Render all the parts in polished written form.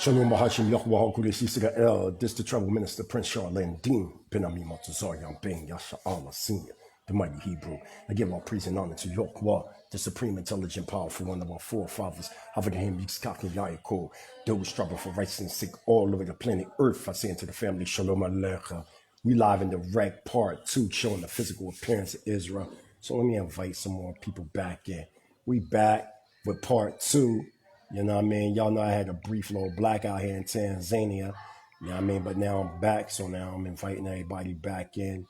Shalom Bahashim Yahweh Kudesh YISRA'EL. This the Tribal Minister Prince Charlene Dean Ben Ami Matazar Yam Ben Yasha Allah Senior, the mighty Hebrew. I give all praise and honor to Yahweh, the supreme, intelligent, powerful one of our forefathers. Havagahim Yitzchak and Yaakov, those struggle for righteousness sake all over the planet Earth. I say unto the family Shalom Aleichem. We live in the direct part 2, showing the physical appearance of Israel. So let me invite some more people back in. We back with part 2. You know what I mean? Y'all know I had a brief little blackout here in Tanzania. You know what I mean? But now I'm back. So now I'm inviting everybody back in.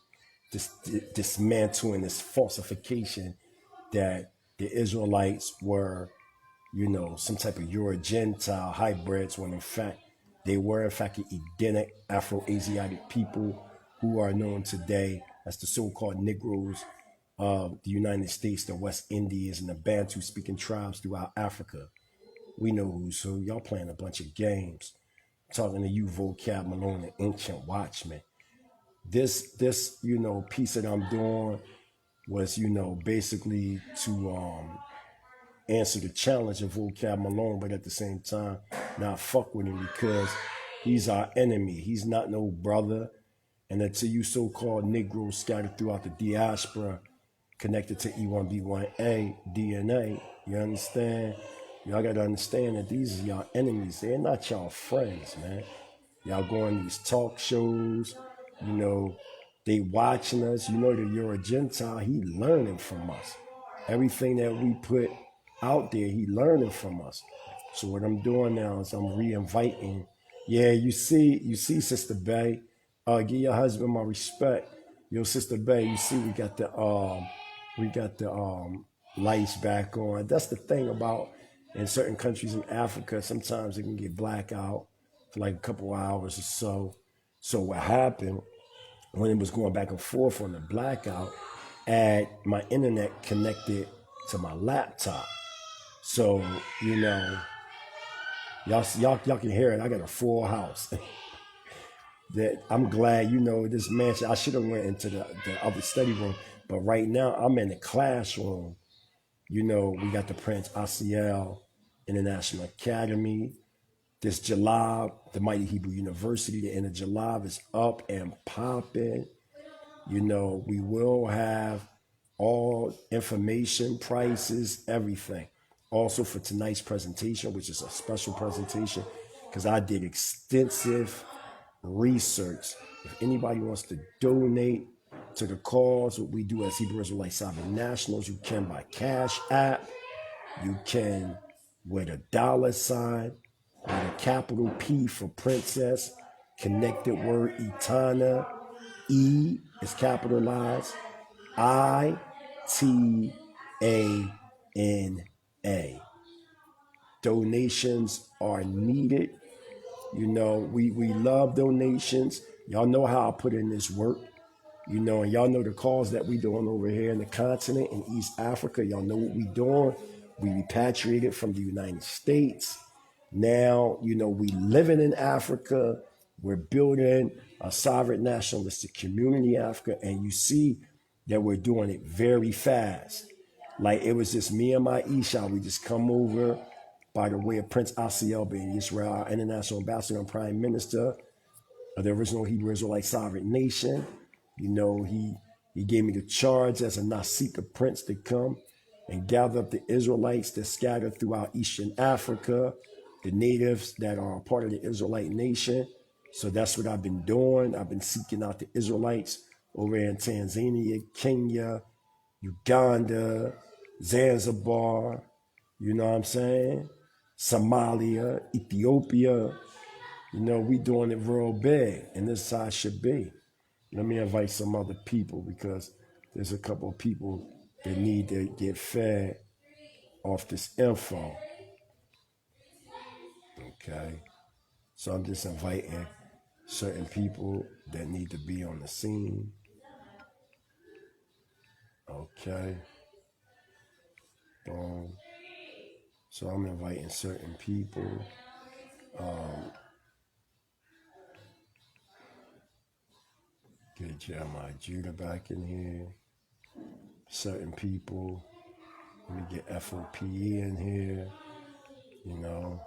Dismantling this falsification that the Israelites were, you know, some type of Euro-Gentile hybrids, when in fact they were in fact Edenic Afro-Asiatic people who are known today as the so-called Negroes of the United States, the West Indies, and the Bantu-speaking tribes throughout Africa. We know who's who. Y'all playing a bunch of games. I'm talking to you, Vocab Malone, the Ancient Watchman. This you know, piece that I'm doing was, you know, basically to answer the challenge of Vocab Malone, but at the same time not fuck with him, because he's our enemy. He's not no brother. And until you so-called Negroes scattered throughout the diaspora connected to E1B1A DNA, you understand? Y'all got to understand that these are y'all enemies. They're not y'all friends, man. Y'all go on these talk shows, you know, they watching us. You know that you're a Gentile, he learning from us. Everything that we put out there, he learning from us. So what I'm doing now is I'm re-inviting. Yeah, you see, Sister Bay. Give your husband my respect. Yo, Sister Bay, you see we got the lights back on. That's the thing about, in certain countries in Africa, sometimes it can get blackout for like a couple hours or so. So what happened when it was going back and forth on the blackout, and my internet connected to my laptop. So, you know, y'all can hear it. I got a full house. That I'm glad, you know, this mansion. I should have went into the other study room, but right now I'm in the classroom. You know, we got the Prince Asiel International Academy. This Jalab, the Mighty Hebrew University, the inner Jalab is up and popping. You know, we will have all information, prices, everything. Also for tonight's presentation, which is a special presentation, because I did extensive research. If anybody wants to donate to the cause, what we do as Hebrew Israelite Sovereign Nationals, you can by Cash App, you can with a $, with a capital P for Princess, connected word Etana, E is capitalized, ITANA. Donations are needed. You know, we love donations. Y'all know how I put in this work. You know, and y'all know the cause that we doing over here in the continent, in East Africa. Y'all know what we doing. We repatriated from the United States. Now, you know, we living in Africa. We're building a sovereign nationalistic community in Africa. And you see that we're doing it very fast. Like it was just me and my Isha. We just come over by the way of Prince Asiel being Israel, our international ambassador and prime minister of the original Hebrew Israelite sovereign nation. You know, he gave me the charge as a Nasika prince to come and gather up the Israelites that scattered throughout Eastern Africa, the natives that are a part of the Israelite nation. So that's what I've been doing. I've been seeking out the Israelites over in Tanzania, Kenya, Uganda, Zanzibar, you know what I'm saying? Somalia, Ethiopia. You know, we doing it real big, and this is how it should be. Let me invite some other people, because there's a couple of people that need to get fed off this info. Okay. So I'm just inviting certain people that need to be on the scene. Okay. Boom. So I'm inviting certain people. Get Jeremiah Judah back in here. Certain people. Let me get F.O.P.E in here. You know.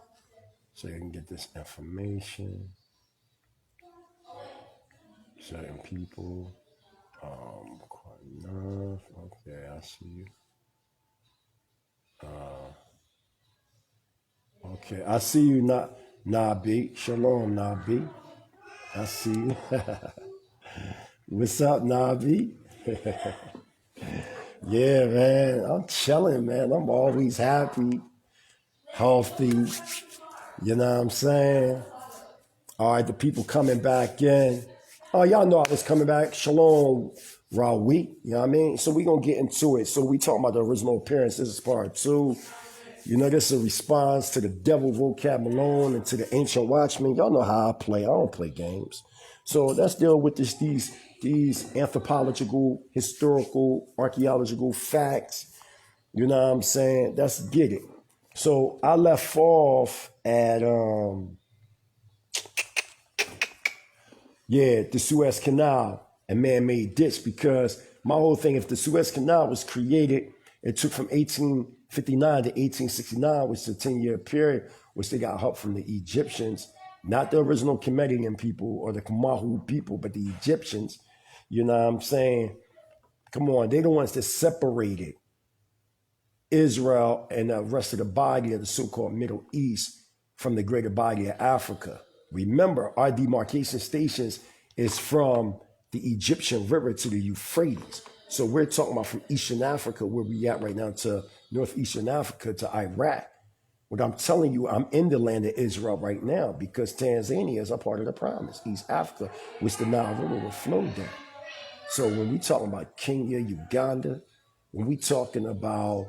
so you can get this information. Certain people. Qanath. Okay, I see you. Okay, I see you, Nabi. Shalom, Nabi. I see you. What's up, Nabi? Yeah, man. I'm chilling, man. I'm always happy, healthy. You know what I'm saying? All right, the people coming back in. Oh, y'all know I was coming back. Shalom, Rawi. You know what I mean? So we going to get into it. So we talking about the original appearance. This is part 2. You know, this is a response to the devil vocab Malone and to the ancient watchmen. Y'all know how I play. I don't play games. So let's deal with these anthropological, historical, archaeological facts. You know what I'm saying? Let's get it. So I left off at the Suez Canal and man-made ditch, because my whole thing, if the Suez Canal was created, it took from 1859 to 1869, which is a 10-year period, which they got help from the Egyptians, not the original Comedian people or the Kamahu people, but the Egyptians. You know what I'm saying? Come on, they the ones that separated Israel and the rest of the body of the so-called Middle East from the greater body of Africa. Remember, our demarcation stations is from the Egyptian river to the Euphrates. So we're talking about from Eastern Africa, where we at right now, to Northeastern Africa, to Iraq. What I'm telling you, I'm in the land of Israel right now, because Tanzania is a part of the promise. East Africa, which the Nile River will flow down. So when we talking about Kenya, Uganda, when we talking about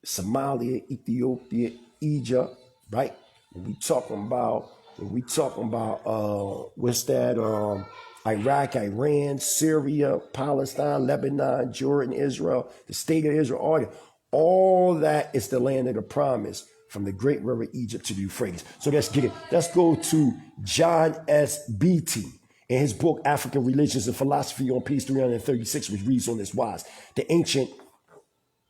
Somalia, Ethiopia, Egypt, right? When we talking about what's that? Iraq, Iran, Syria, Palestine, Lebanon, Jordan, Israel, the state of Israel, all that is the land of the promise, from the great river Egypt to the Euphrates. So let's get it. Let's go to John S. Beatty in his book African Religions and Philosophy on page 336, which reads on this wise: the ancient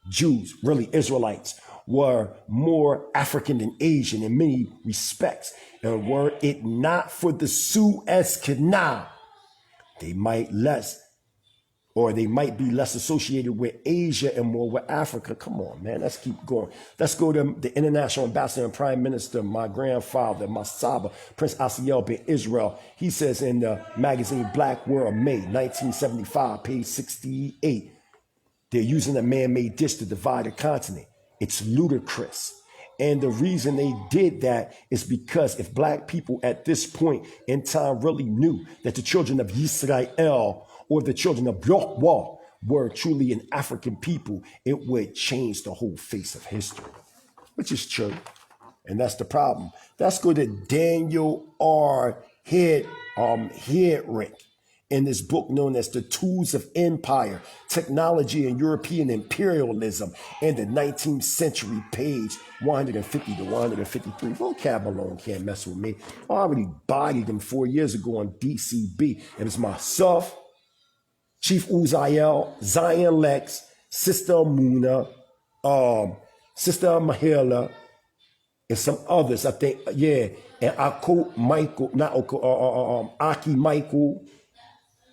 Jews, really Israelites, were more African than Asian in many respects. And were it not for the Suez Canal, they might be less associated with Asia and more with Africa. Come on, man, let's keep going. Let's go to the international ambassador and prime minister, my grandfather, my Saba, Prince Asiel bin Israel. He says in the magazine Black World, May 1975, page 68, they're using a man-made dish to divide a continent. It's ludicrous. And the reason they did that is because if black people at this point in time really knew that the children of YISRA'EL or the children of Yahweh were truly an African people, it would change the whole face of history, which is true. And that's the problem. Let's go to Daniel R. Hedrick in this book known as The Tools of Empire, Technology and European Imperialism in the 19th Century, page 150 to 153. Vocab alone can't mess with me. I already bodied them 4 years ago on DCB. It was myself, Chief Uziel, Zion Lex, Sister Muna, Sister Mahela, and some others, I think, and Ako Michael, not Aki Michael,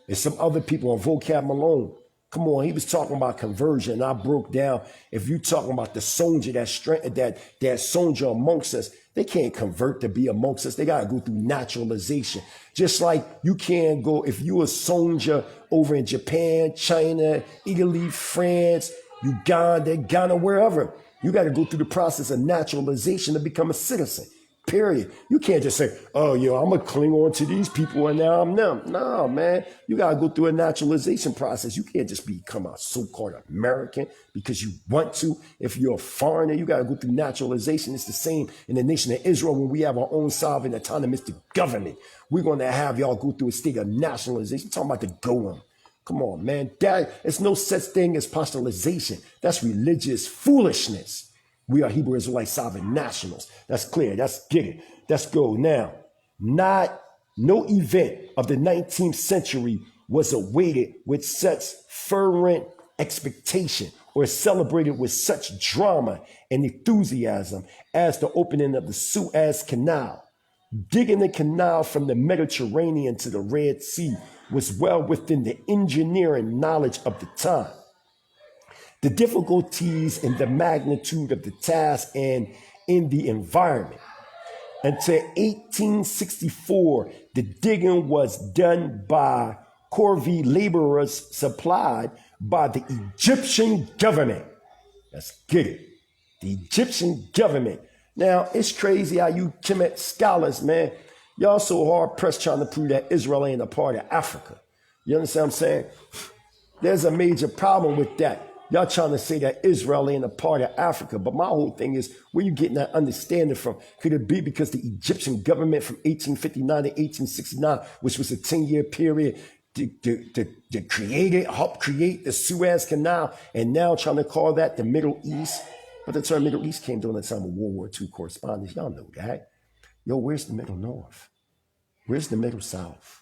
and some other people on Vocab Malone. Come on, he was talking about conversion. I broke down, if you talking about the soldier that soldier amongst us, they can't convert to be amongst us. They got to go through naturalization. Just like you can't go, if you a soldier over in Japan, China, Italy, France, Uganda, Ghana, wherever, you got to go through the process of naturalization to become a citizen. Period. You can't just say, oh, I'm going to cling on to these people and now I'm them. No, man. You got to go through a naturalization process. You can't just become a so-called American because you want to. If you're a foreigner, you got to go through naturalization. It's the same in the nation of Israel when we have our own sovereign autonomous government. We're going to have y'all go through a state of nationalization. I'm talking about the Goem. Come on, man. It's no such thing as apostolization. That's religious foolishness. We are Hebrew Israelite sovereign nationals. That's clear. Let's get it. Let's go now. No event of the 19th century was awaited with such fervent expectation or celebrated with such drama and enthusiasm as the opening of the Suez Canal. Digging the canal from the Mediterranean to the Red Sea was well within the engineering knowledge of the time. The difficulties and the magnitude of the task and in the environment. Until 1864, the digging was done by corvée laborers supplied by the Egyptian government. Let's get it. The Egyptian government. Now, it's crazy how you Kemet scholars, man, y'all so hard-pressed trying to prove that Israel ain't a part of Africa. You understand what I'm saying? There's a major problem with that. Y'all trying to say that Israel ain't a part of Africa. But my whole thing is, where you getting that understanding from? Could it be because the Egyptian government from 1859 to 1869, which was a 10-year period, to create it, help create the Suez Canal, and now trying to call that the Middle East? But the term Middle East came during the time of World War II correspondence. Y'all know that. Yo, where's the Middle North? Where's the Middle South?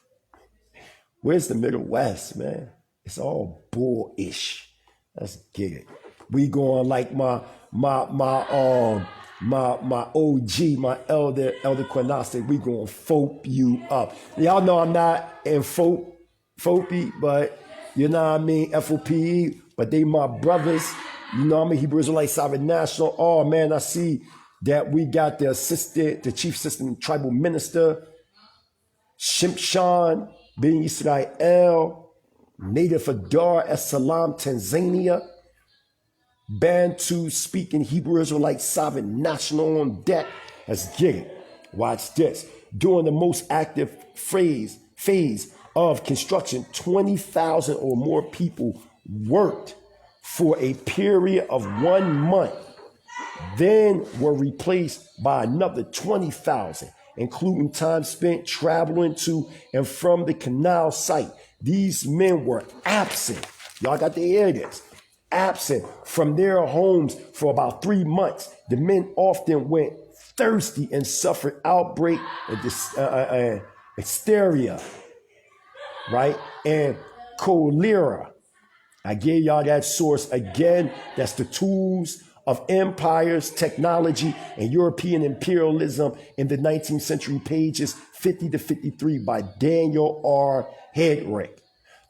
Where's the Middle West, man? It's all bullish. Let's get it. We going like my OG, my elder Qanath. We going F.O.P.E you up. Y'all know I'm not in F.O.P.E, but you know what I mean, F.O.P.E, but they my brothers. You know what I mean, Hebrew Israelite Sovereign National. Oh man, I see that we got the chief assistant tribal minister, Shimshon Ben YISRA'EL, native of Dar es Salaam, Tanzania. Bantu speaking Hebrew Israelite Sovereign National on deck. Let's get it. Watch this. During the most active phase of construction, 20,000 or more people worked for a period of 1 month, then were replaced by another 20,000, including time spent traveling to and from the canal site. These men were absent. Y'all got to hear this. Absent from their homes for about 3 months. The men often went thirsty and suffered outbreak and hysteria, right? And cholera. I gave y'all that source again. That's the tools of empires, technology, and European imperialism in the 19th century, pages 50 to 53 by Daniel R. Hedrick.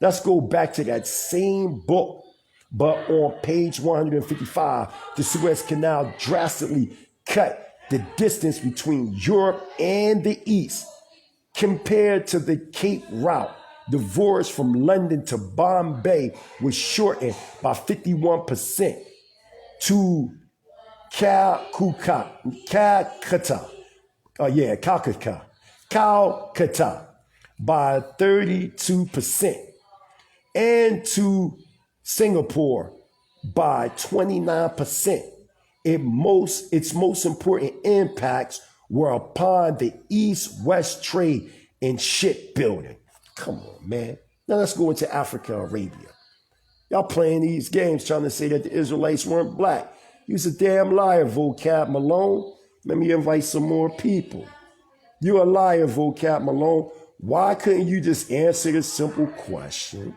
Let's go back to that same book, but on page 155, the Suez Canal drastically cut the distance between Europe and the East compared to the Cape route. The voyage from London to Bombay was shortened by 51% to Calcutta by 32%, and to Singapore by 29%. Its most important impacts were upon the East-West trade and shipbuilding. Come on, man. Now let's go into Africa, Arabia. Y'all playing these games trying to say that the Israelites weren't black. You's a damn liar, Vocab Malone. Let me invite some more people. You're a liar, Vocab Malone. Why couldn't you just answer the simple question?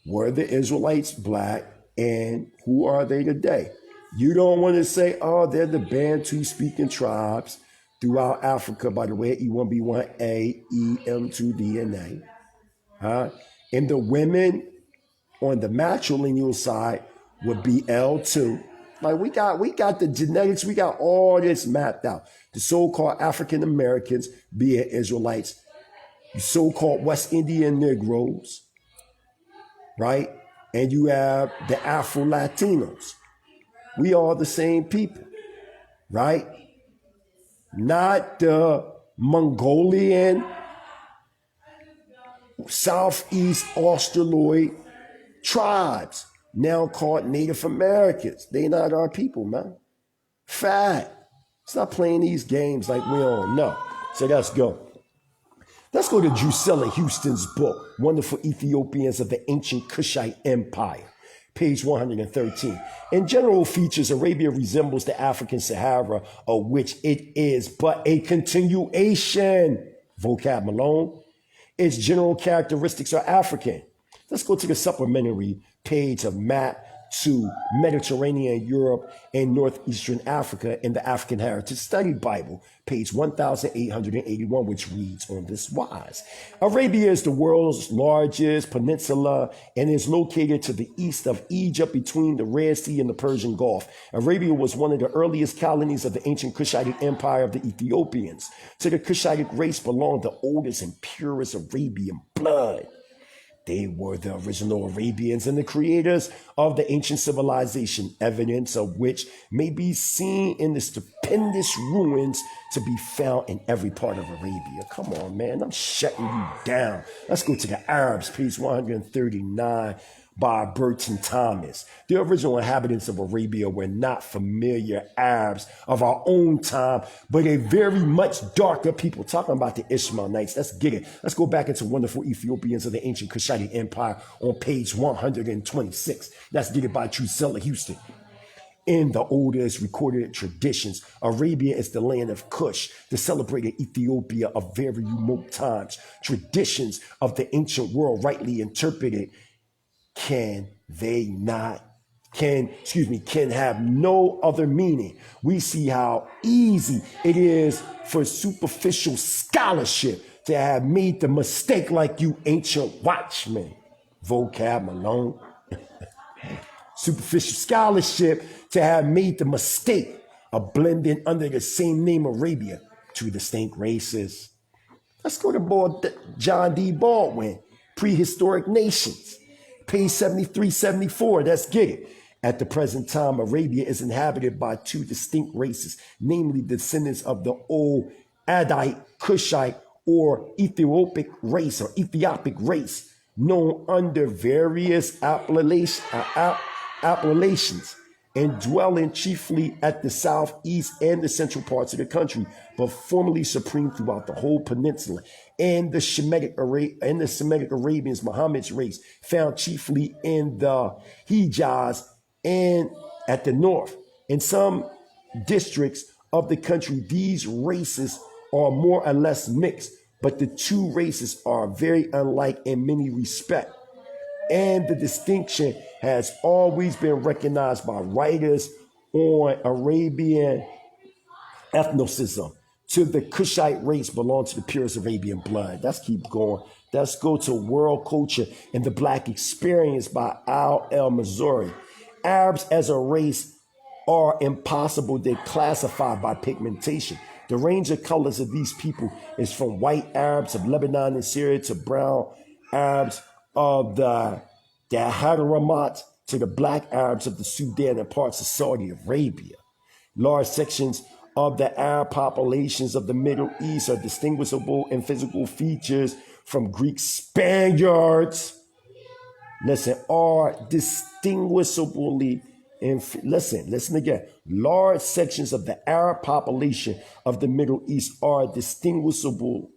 Were the Israelites black, and who are they today? You don't want to say, oh, they're the Bantu-speaking tribes throughout Africa, by the way, E1B1A, EM2DNA. And the women on the matrilineal side would be L2. Like we got the genetics, we got all this mapped out. The so-called African Americans being Israelites, the so-called West Indian Negroes, right? And you have the Afro-Latinos. We are the same people, right? Not the Mongolian, Southeast Australoid tribes, now called Native Americans. They not our people, man. Fact. Stop playing these games like we don't know. So let's go. Let's go to Drusilla Houston's book, Wonderful Ethiopians of the Ancient Kushite Empire, page 113. In general features, Arabia resembles the African Sahara, of which it is but a continuation. Vocab Malone. Its general characteristics are African. Let's go to the supplementary page of map to Mediterranean Europe and Northeastern Africa in the African Heritage Study Bible, page 1881, which reads on this wise. Arabia is the world's largest peninsula and is located to the east of Egypt between the Red Sea and the Persian Gulf. Arabia was one of the earliest colonies of the ancient Cushitic Empire of the Ethiopians. To the Cushitic race belonged the oldest and purest Arabian blood. They were the original Arabians and the creators of the ancient civilization, evidence of which may be seen in the stupendous ruins to be found in every part of Arabia. Come on, man, I'm shutting you down. Let's go to the Arabs, page 139. By Burton Thomas. The original inhabitants of Arabia were not familiar Arabs of our own time, but a very much darker people. Talking about the Ishmaelites. Let's get it. Let's go back into wonderful Ethiopians of the ancient Cushitic Empire on page 126. Let's get it by Drusilla Houston. In the oldest recorded traditions, Arabia is the land of Cush, the celebrated Ethiopia of very remote times. Traditions of the ancient world rightly interpreted can have no other meaning. We see how easy it is for superficial scholarship to have made the mistake like you ancient watchmen. Vocab Malone. Superficial scholarship to have made the mistake of blending under the same name Arabia two distinct races. Let's go to John D. Baldwin, Prehistoric Nations. Page 73-74, let's get it. At the present time, Arabia is inhabited by two distinct races, namely the descendants of the old Adite, Cushite, or Ethiopic race, known under various appellations, and dwelling chiefly at the southeast and the central parts of the country, but formerly supreme throughout the whole peninsula. And the Semitic Arabians, Muhammad's race, found chiefly in the Hijaz and at the north. In some districts of the country, these races are more or less mixed, but the two races are very unlike in many respects. And the distinction has always been recognized by writers on Arabian ethnicism. To the Cushite race belong to the purest Arabian blood. Let's keep going. Let's go to World Culture and the Black Experience by Al El-Mazuri. Arabs as a race are impossible to classify by pigmentation. The range of colors of these people is from white Arabs of Lebanon and Syria to brown Arabs of the Hadramaut to the black Arabs of the Sudan and parts of Saudi Arabia. Large sections of the Arab populations of the Middle East are distinguishable in physical features from Greek Spaniards. Listen again. Large sections of the Arab population of the Middle East are indistinguishable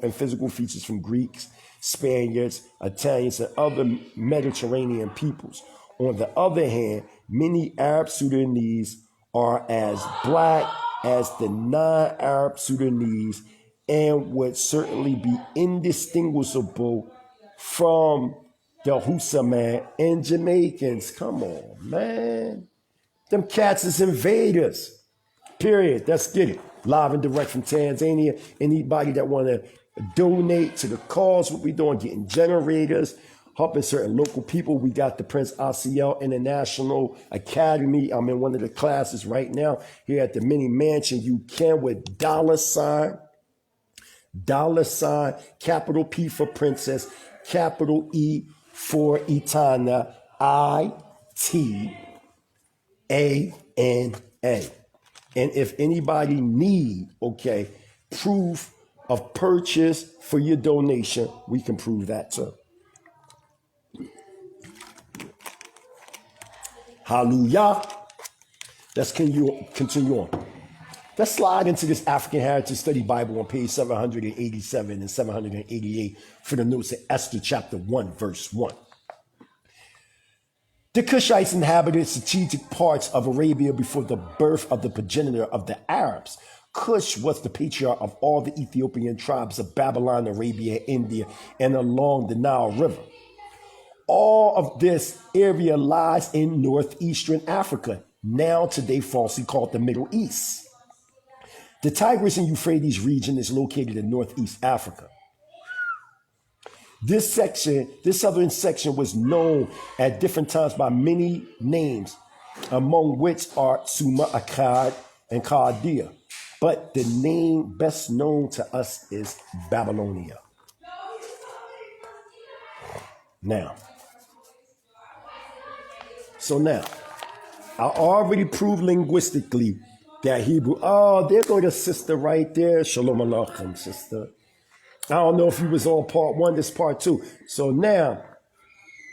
in physical features from Greeks, Spaniards, Italians, and other Mediterranean peoples. On the other hand, many Arab Sudanese are as black as the non-Arab Sudanese and would certainly be indistinguishable from the Hausa and Jamaicans. Come on, man. Them cats is invaders. Period. Let's get it. Live and direct from Tanzania. Anybody that want to donate to the cause, what we doing, getting generators, helping certain local people. We got the Prince ACL International Academy. I'm in one of the classes right now here at the mini mansion. You can with $, capital P for Princess, capital E for Etana, ITANA. And if anybody need, proof of purchase for your donation, we can prove that too. Hallelujah. Let's continue on. Let's slide into this African Heritage Study Bible on page 787 and 788 for the notes of Esther chapter 1, verse 1. The Cushites inhabited strategic parts of Arabia before the birth of the progenitor of the Arabs. Cush was the patriarch of all the Ethiopian tribes of Babylon, Arabia, India, and along the Nile River. All of this area lies in northeastern Africa, now today falsely called the Middle East. The Tigris and Euphrates region is located in northeast Africa. This southern section was known at different times by many names, among which are Sumer, Akkad, and Chaldea. But the name best known to us is Babylonia. Now, I already proved linguistically that Hebrew, there go the sister right there. Shalom Aleichem, sister. I don't know if you was on part one, this part two. So now,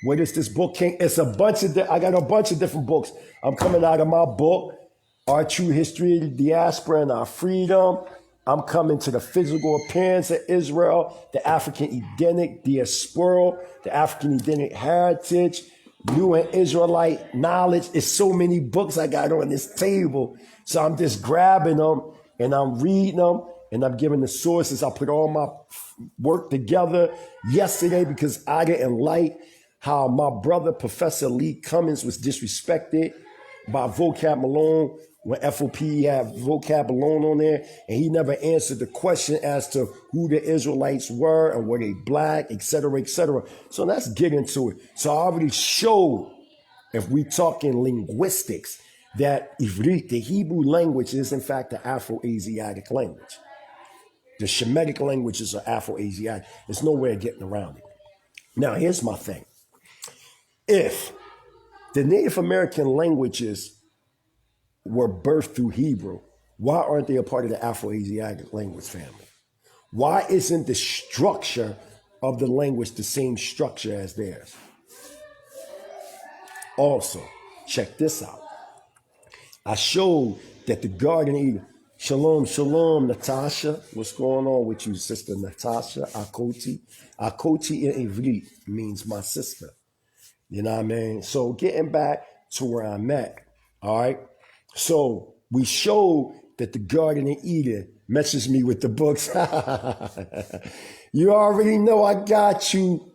where does this book came? It's a bunch of, I got a bunch of different books. I'm coming out of my book, Our True History of the Diaspora and Our Freedom. I'm coming to the physical appearance of Israel, the African Edenic diaspora, the African Edenic heritage, new and Israelite knowledge. It's so many books I got on this table. So I'm just grabbing them and I'm reading them and I'm giving the sources. I put all my work together yesterday because I didn't like how my brother, Professor Lee Cummins, was disrespected by Vocab Malone when F.O.P.E had Vocab Malone on there, and he never answered the question as to who the Israelites were and were they black, et cetera, et cetera. So let's get into it. So I already showed, if we talk in linguistics, that Ivrit, the Hebrew language, is in fact the Afro-Asiatic language. The Shemitic languages are Afro-Asiatic. There's no way of getting around it. Now, here's my thing. If the Native American languages were birthed through Hebrew, why aren't they a part of the Afro-Asiatic language family? Why isn't the structure of the language the same structure as theirs? Also, check this out. I showed that the Garden of Eden, shalom, shalom, Natasha. What's going on with you, sister Natasha? Akoti. Akoti in Ivrit means my sister. You know what I mean? So getting back to where I'm at, all right? So we showed that the Garden of Eden messaged me with the books. You already know I got you.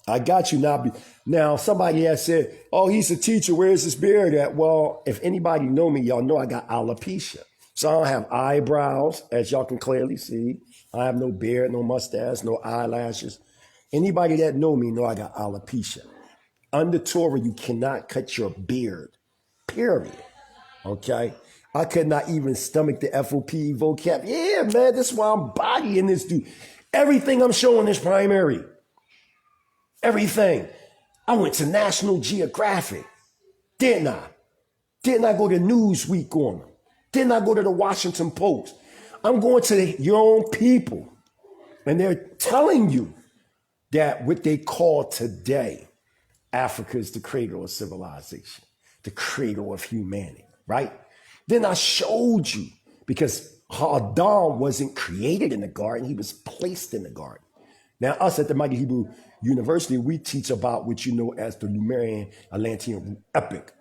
I got you now. Now, somebody has said, oh, he's a teacher. Where's his beard at? Well, if anybody know me, y'all know I got alopecia. So I don't have eyebrows, as y'all can clearly see. I have no beard, no mustache, no eyelashes. Anybody that know me know I got alopecia. Under Torah, you cannot cut your beard, period. Okay? I could not even stomach the F.O.P.E vocab. Yeah, man, that's why I'm bodying this dude. Everything I'm showing is primary. Everything. I went to National Geographic. Didn't I? Didn't I go to Newsweek on them? Didn't I go to the Washington Post? I'm going to your own people. And they're telling you that what they call today, Africa is the cradle of civilization, the cradle of humanity, right? Then I showed you, because Adam wasn't created in the garden, he was placed in the garden. Now, us at the Mighty Hebrew University, we teach about what you know as the Lemurian Atlantean root epic,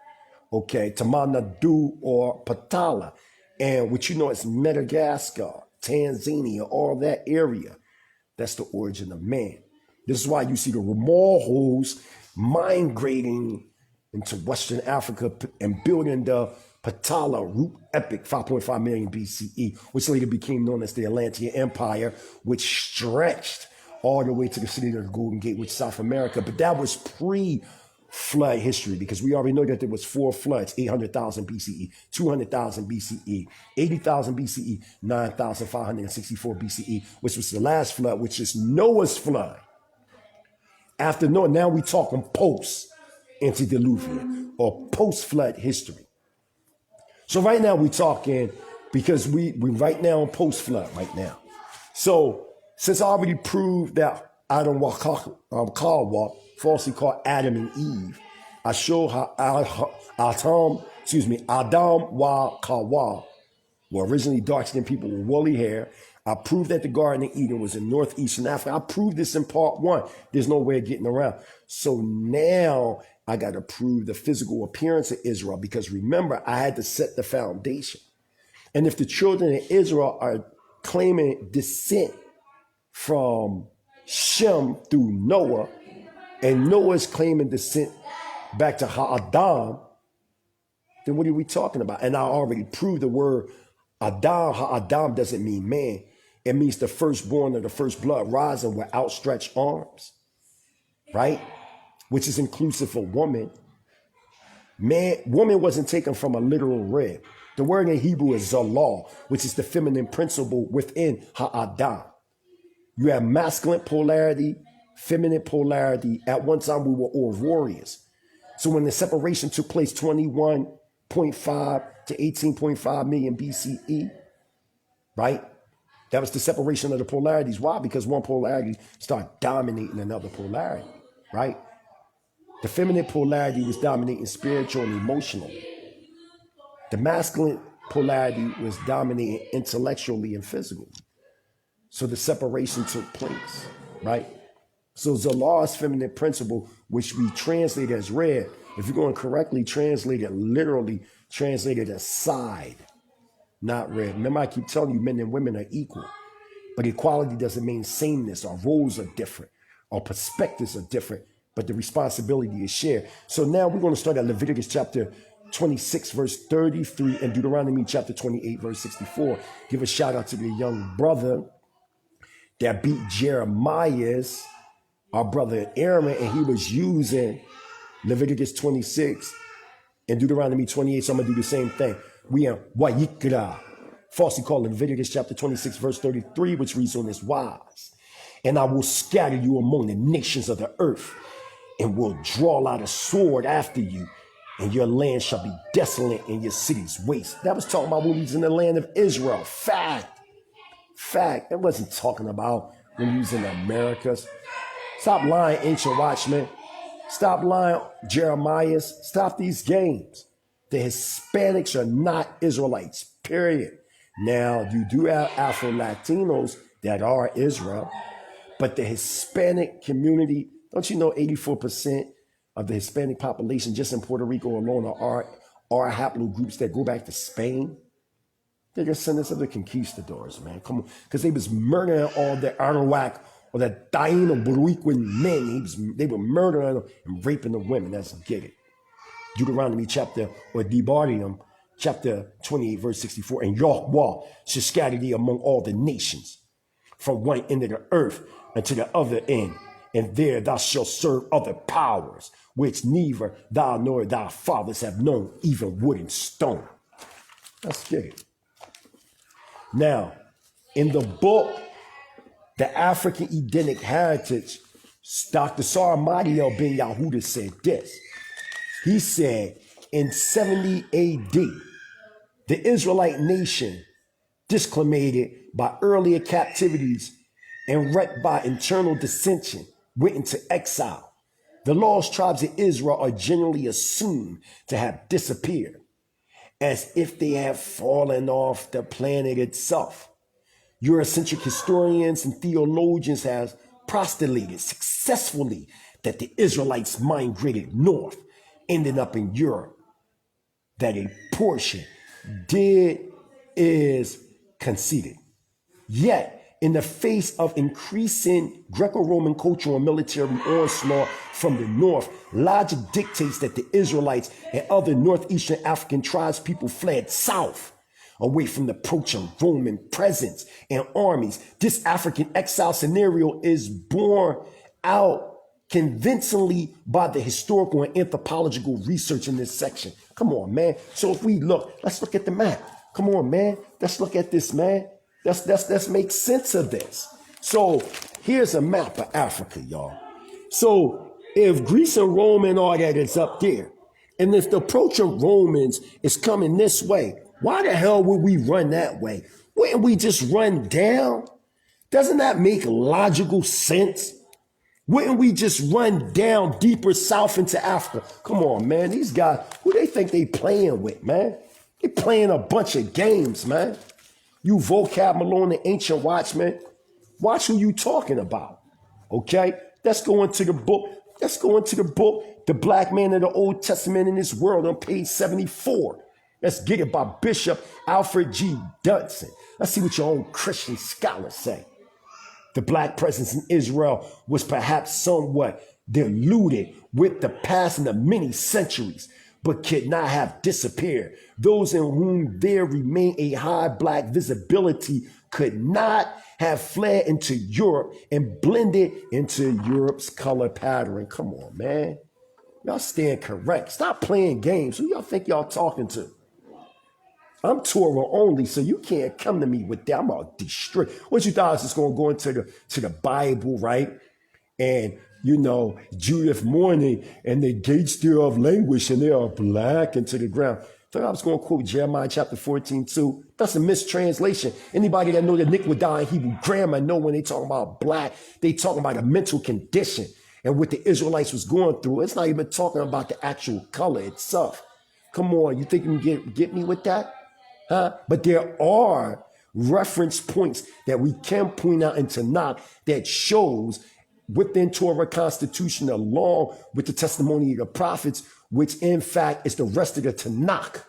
okay, Tamanadu or Patala, and what you know as Madagascar, Tanzania, all that area. That's the origin of man. This is why you see the Ramorhos migrating into Western Africa and building the Patala root epic 5.5 million BCE, which later became known as the Atlantean Empire, which stretched all the way to the city of the Golden Gate, which is South America. But that was pre-flood history, because we already know that there was 4 floods: 800,000 BCE, 200,000 BCE, 80,000 BCE, 9,564 BCE, which was the last flood, which is Noah's flood. After Noah, now we talking post-antediluvian or post-flood history. So right now we talking, because we right now on post-flood right now. So since I already proved that Adam Kawa, falsely called Adam and Eve, I show how Adam wa Kawa were originally dark-skinned people with woolly hair. I proved that the Garden of Eden was in northeastern Africa. I proved this in part 1. There's no way of getting around. So now I got to prove the physical appearance of Israel, because remember, I had to set the foundation. And if the children of Israel are claiming descent from Shem through Noah, and Noah's claiming descent back to Ha-Adam, then what are we talking about? And I already proved the word Adam, Ha-Adam doesn't mean man. It means the firstborn of the first blood rising with outstretched arms, right? Which is inclusive of woman. Woman wasn't taken from a literal rib. The word in Hebrew is zalah, which is the feminine principle within Ha-Adam. You have masculine polarity, feminine polarity. At one time, we were all warriors. So when the separation took place 21.5 to 18.5 million BCE, right? That was the separation of the polarities. Why? Because one polarity started dominating another polarity, right? The feminine polarity was dominating spiritual and emotional. The masculine polarity was dominating intellectually and physically. So the separation took place, right? So Zalah's feminine principle, which we translate as red, if you're going to correctly translate it, literally translate it as side, not red. Remember, I keep telling you, men and women are equal. But equality doesn't mean sameness. Our roles are different. Our perspectives are different. But the responsibility is shared. So now we're going to start at Leviticus chapter 26, verse 33, and Deuteronomy chapter 28, verse 64. Give a shout out to the young brother that beat Jeremiah's, our brother Aaron, and he was using Leviticus 26 and Deuteronomy 28. So I'm going to do the same thing. We are YISRA'EL, falsely called Leviticus chapter 26, verse 33, which reads on this wise. And I will scatter you among the nations of the earth, and will draw out a sword after you, and your land shall be desolate and your cities waste. That was talking about when we was in the land of Israel. Fact. It wasn't talking about when we was in the Americas. Stop lying, ancient watchmen. Stop lying, Jeremiah's. Stop these games. The Hispanics are not Israelites, period. Now, you do have Afro-Latinos that are Israel, but the Hispanic community, don't you know 84% of the Hispanic population just in Puerto Rico alone are haplogroups that go back to Spain? They're descendants of the conquistadors, man. Come on. Because they was murdering all the Arawak or the Taino Boricua men. They were murdering them and raping the women. Let's get it. Deuteronomy chapter, or Debarium, chapter 28, verse 64. And Yahweh shall scatter thee among all the nations, from one end of the earth unto the other end. And there thou shalt serve other powers, which neither thou nor thy fathers have known, even wood and stone. Let's get it. Now, in the book, The African Edenic Heritage, Dr. Saramadiel Ben Yahuda said this. He said, in 70 AD, the Israelite nation, disclamated by earlier captivities and wrecked by internal dissension, went into exile. The lost tribes of Israel are generally assumed to have disappeared, as if they have fallen off the planet itself. Eurocentric historians and theologians have postulated successfully that the Israelites migrated north, ending up in Europe, that a portion is conceded. Yet, in the face of increasing Greco-Roman cultural and military onslaught from the north, logic dictates that the Israelites and other northeastern African tribes people fled south, away from the approaching Roman presence and armies. This African exile scenario is borne out convincingly by the historical and anthropological research in this section. Come on, man. So if we look, let's look at the map. Come on, man. Let's look at this, man. Let's make sense of this. So here's a map of Africa, y'all. So if Greece and Rome and all that is up there, and if the approach of Romans is coming this way, why the hell would we run that way? Wouldn't we just run down? Doesn't that make logical sense? Wouldn't we just run down deeper south into Africa? Come on, man. These guys, who they think they playing with, man? They playing a bunch of games, man. You vocab Malone, the ancient watchman. Watch who you talking about. Okay? Let's go into the book. The Black Man of the Old Testament in this world on page 74. Let's Get It by Bishop Alfred G. Dunson. Let's see what your own Christian scholars say. The black presence in Israel was perhaps somewhat diluted with the passing of many centuries, but could not have disappeared. Those in whom there remained a high black visibility could not have fled into Europe and blended into Europe's color pattern. Come on, man. Y'all stand correct. Stop playing games. Who y'all think y'all talking to? I'm Torah only, so you can't come to me with that. I'm about to destroy. What you thought I was just going to go into the Bible, right? And, Judith mourning and the gates thereof languish and they are black into the ground. Thought I was going to quote Jeremiah chapter 14, too. That's a mistranslation. Anybody that know the Nick would die in Hebrew grammar know when they talk about black, they talking about a mental condition and what the Israelites was going through. It's not even talking about the actual color itself. Come on, you think you can get me with that? Huh? But there are reference points that we can point out in Tanakh that shows within Torah constitution along with the testimony of the prophets, which in fact is the rest of the Tanakh.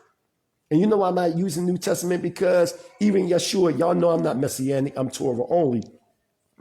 And you know I'm not using New Testament because even Yeshua, y'all know I'm not Messianic, I'm Torah only.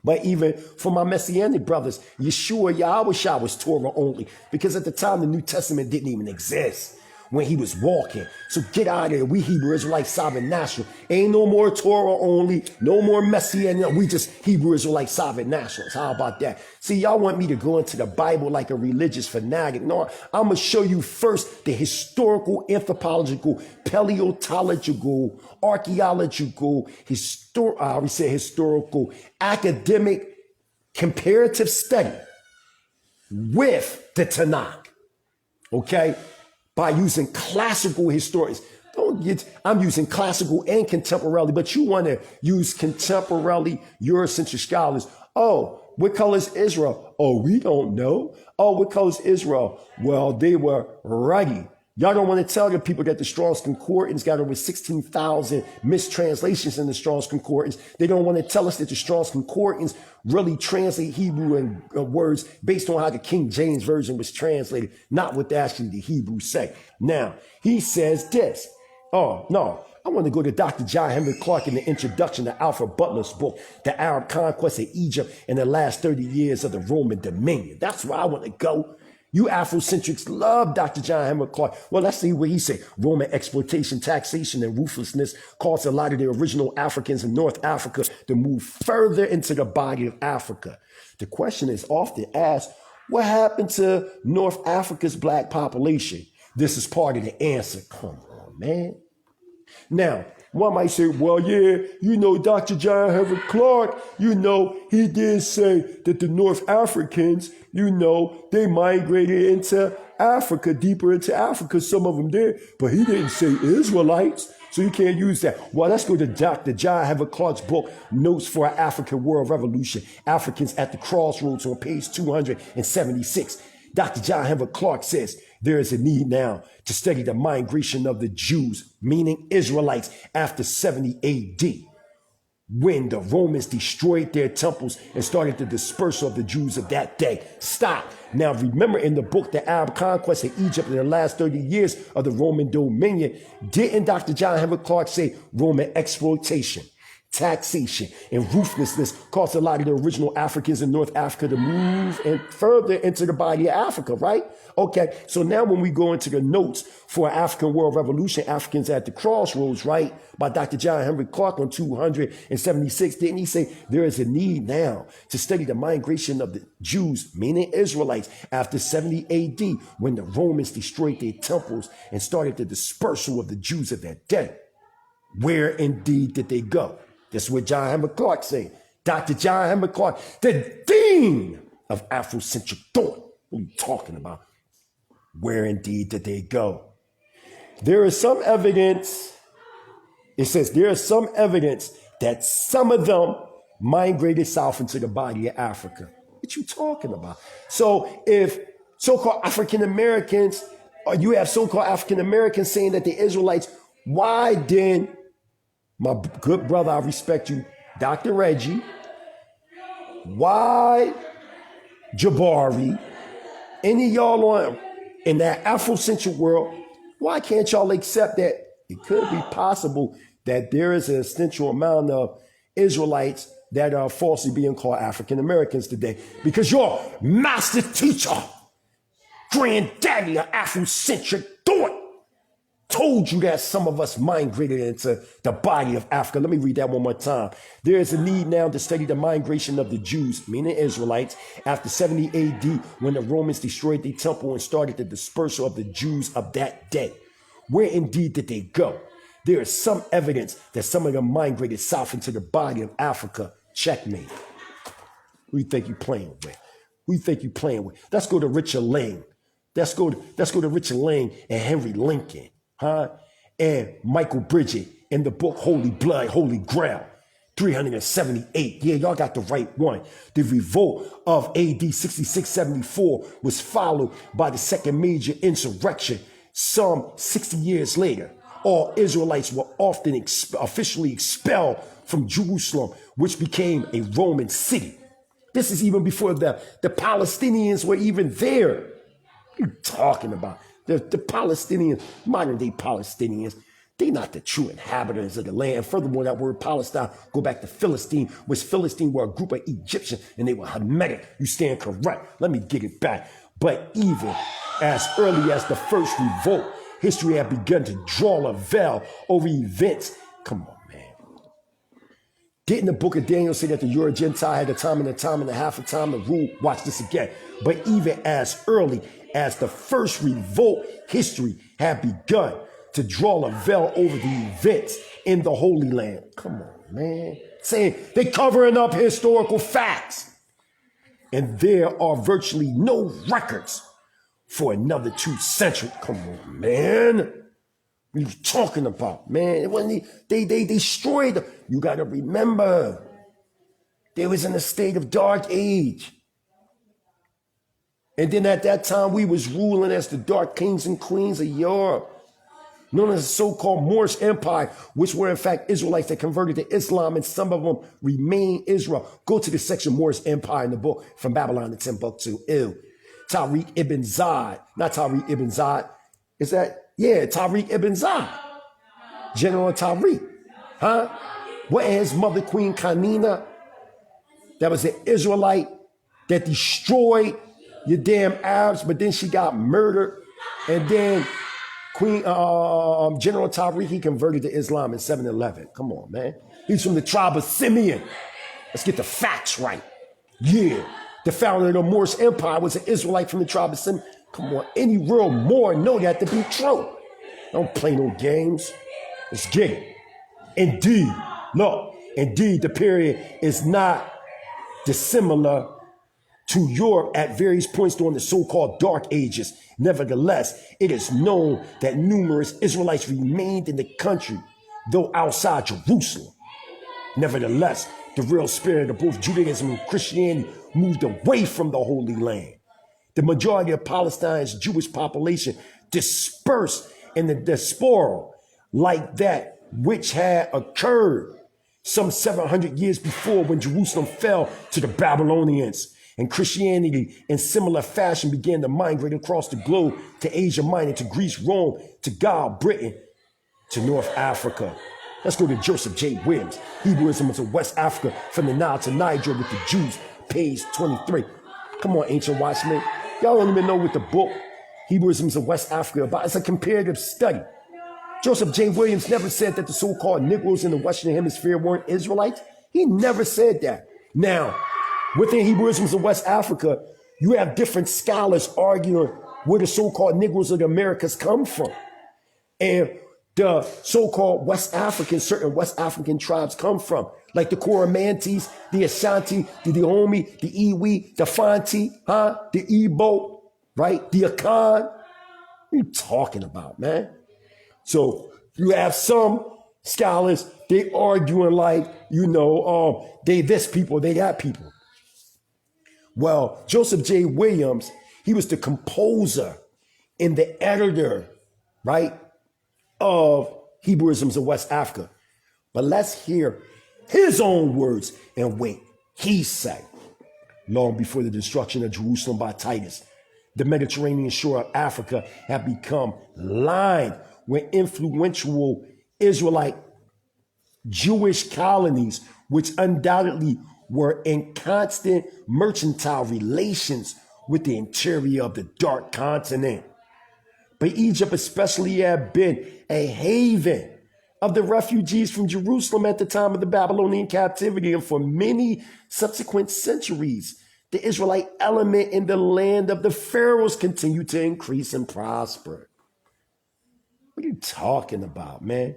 But even for my Messianic brothers, Yeshua, Yahawashi was Torah only because at the time the New Testament didn't even exist when he was walking. So get out of there. We Hebrew Israelites, sovereign national. Ain't no more Torah only, no more Messianic. We just Hebrew Israelites, sovereign nationals. How about that? See, y'all want me to go into the Bible like a religious fanatic. No, I'm going to show you first the historical, anthropological, paleontological, archaeological, historical, academic, comparative study with the Tanakh. Okay? By using classical historians. I'm using classical and contemporary, but you want to use contemporary Eurocentric scholars. Oh, what color is Israel? Oh, we don't know. Oh, what color is Israel? Well, they were ready. Y'all don't want to tell the people that the Strong's Concordance got over 16,000 mistranslations in the Strong's Concordance. They don't want to tell us that the Strong's Concordance really translate Hebrew and words based on how the King James Version was translated, not what actually the Hebrews say. Now, he says this. Oh, no. I want to go to Dr. John Henry Clark in the introduction to Alfred Butler's book, The Arab Conquest of Egypt in the Last 30 Years of the Roman Dominion. That's where I want to go. You Afrocentrics love Dr. John Henry Clark. Well, let's see what he said. Roman exploitation, taxation, and ruthlessness caused a lot of the original Africans in North Africa to move further into the body of Africa. The question is often asked, what happened to North Africa's black population? This is part of the answer. Come on, man. Now, one might say, well, yeah, Dr. John Henry Clark, he did say that the North Africans, they migrated into Africa, deeper into Africa, some of them did, but he didn't say Israelites, so you can't use that. Well, let's go to Dr. John Henry Clark's book, Notes for an African World Revolution, Africans at the Crossroads on page 276. Dr. John Henry Clark says, there is a need now to study the migration of the Jews, meaning Israelites, after 70 AD, when the Romans destroyed their temples and started the dispersal of the Jews of that day. Stop. Now, remember in the book, The Arab Conquest of Egypt in the last 30 years of the Roman dominion, didn't Dr. John Henry Clark say Roman exploitation, taxation, and ruthlessness caused a lot of the original Africans in North Africa to move and further into the body of Africa, right? Okay, so now when we go into the notes for African World Revolution, Africans at the Crossroads, right, by Dr. John Henry Clark on 276, didn't he say there is a need now to study the migration of the Jews, meaning Israelites, after 70 AD, when the Romans destroyed their temples and started the dispersal of the Jews of that day? Where indeed did they go? That's what John Henry Clark said. Dr. John Henry Clark, the dean of Afrocentric thought. What are you talking about? Where indeed did they go? There is some evidence. It says there is some evidence that some of them migrated south into the body of Africa. What you talking about? So if so-called African Americans, or you have so-called African Americans saying that the Israelites, why then, my good brother, I respect you, Dr. Reggie, why Jabari, any of y'all in that Afrocentric world, why can't y'all accept that it could be possible that there is an essential amount of Israelites that are falsely being called African Americans today, because your master teacher, granddaddy of Afrocentric thought, told you that some of us migrated into the body of Africa. Let me read that one more time. There is a need now to study the migration of the Jews, meaning Israelites, after 70 AD, when the Romans destroyed the temple and started the dispersal of the Jews of that day. Where indeed did they go? There is some evidence that some of them migrated south into the body of Africa. Checkmate. Who you think you playing with? Who you think you playing with? Let's go to Richard Lang. Let's go to Richard Lang and Henry Lincoln, and Michael Bridget in the book Holy Blood, Holy Grail, 378. Yeah, y'all got the right one. The revolt of AD 6674 was followed by the second major insurrection some 60 years later. All Israelites were often officially expelled from Jerusalem, which became a Roman city. This is even before the Palestinians were even there. What are you talking about? The Palestinians, modern day Palestinians, they're not the true inhabitants of the land. Furthermore, that word Palestine go back to Philistine, which Philistine were a group of Egyptians and they were Hamitic. You stand correct. Let me get it back. But even as early as the first revolt, history had begun to draw a veil over events. Come on, man. Didn't the book of Daniel say that the Euro Gentile had a time and a half a time to rule? Watch this again. But even as early as the first revolt, history had begun to draw a veil over the events in the Holy Land. Come on, man. Saying they covering up historical facts. And there are virtually no records for another 2 centuries. Come on, man. What are you talking about, man? It wasn't they destroyed them. You got to remember, they was in a state of dark age. And then at that time, we was ruling as the dark kings and queens of Europe, known as the so-called Moorish Empire, which were in fact Israelites that converted to Islam, and some of them remain Israel. Go to the section Moorish Empire in the book From Babylon to Timbuktu. Tariq ibn Ziyad, not Tariq ibn Ziyad. Is that? Yeah, Tariq ibn Ziyad. General Tariq. What is his mother, Queen Qanath? That was an Israelite that destroyed your damn Arabs, but then she got murdered. And then General Tariq, he converted to Islam in 711. Come on, man. He's from the tribe of Simeon. Let's get the facts right. Yeah. The founder of the Moorish Empire was an Israelite from the tribe of Simeon. Come on, any real Moor know that to be true. Don't play no games. Let's get it. Indeed, look, indeed, the period is not dissimilar to Europe at various points during the so-called Dark Ages. Nevertheless, it is known that numerous Israelites remained in the country, though outside Jerusalem. Nevertheless, the real spirit of both Judaism and Christianity moved away from the Holy Land. The majority of Palestine's Jewish population dispersed in the diaspora like that which had occurred some 700 years before when Jerusalem fell to the Babylonians. And Christianity in similar fashion began to migrate across the globe to Asia Minor, to Greece, Rome, to Gaul, Britain, to North Africa. Let's go to Joseph J. Williams, Hebrewism of West Africa, from the Nile to Niger with the Jews, page 23. Come on, ancient watchmen. Y'all don't even know what the book Hebrewisms of West Africa about. It's a comparative study. Joseph J. Williams never said that the so-called Negroes in the Western Hemisphere weren't Israelites. He never said that. Now, within Hebrewisms of West Africa, you have different scholars arguing where the so-called Negroes of the Americas come from. And the so-called West Africans, certain West African tribes come from, like the Coromantes, the Ashanti, the Dahomey, the Iwi, the Fanti, the Igbo, right? The Akan. What are you talking about, man? So you have some scholars, they arguing like, they this people, they that people. Well, Joseph J. Williams, he was the composer and the editor, right, of Hebrewisms of West Africa. But let's hear his own words and what he said. Long before the destruction of Jerusalem by Titus, the Mediterranean shore of Africa had become lined were influential Israelite Jewish colonies, which undoubtedly were in constant mercantile relations with the interior of the Dark Continent. But Egypt especially had been a haven of the refugees from Jerusalem at the time of the Babylonian captivity, and for many subsequent centuries, the Israelite element in the land of the pharaohs continued to increase and prosper. What are you talking about, man?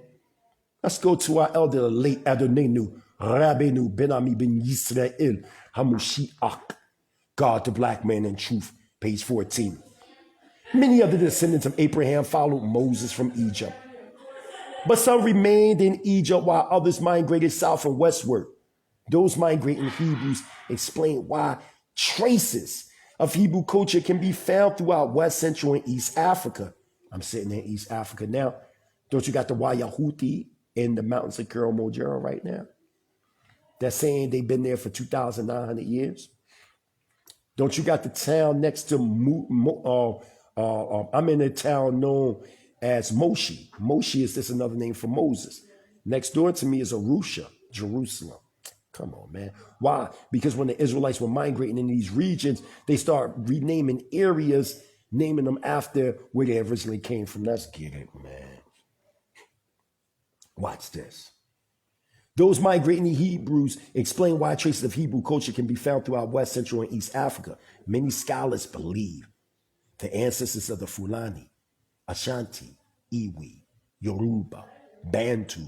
Let's go to our elder, the late Adonenu, Rabbeinu Ben Ami Ben YISRA'EL, Ha Mashayach, God, the black man in truth, page 14. Many of the descendants of Abraham followed Moses from Egypt, but some remained in Egypt while others migrated south and westward. Those migrating Hebrews explain why traces of Hebrew culture can be found throughout West Central and East Africa. I'm sitting in East Africa now. Don't you got the Wayahuti in the mountains of Kilimanjaro right now? They're saying they've been there for 2,900 years. Don't you got the town next to I'm in a town known as Moshi. Moshi is just another name for Moses. Next door to me is Arusha, Jerusalem. Come on, man. Why? Because when the Israelites were migrating in these regions, they start renaming areas, naming them after where they originally came from. Let's get it, man. Watch this. Those migrating Hebrews explain why traces of Hebrew culture can be found throughout West Central and East Africa. Many scholars believe the ancestors of the Fulani, Ashanti, Iwi, Yoruba, Bantu,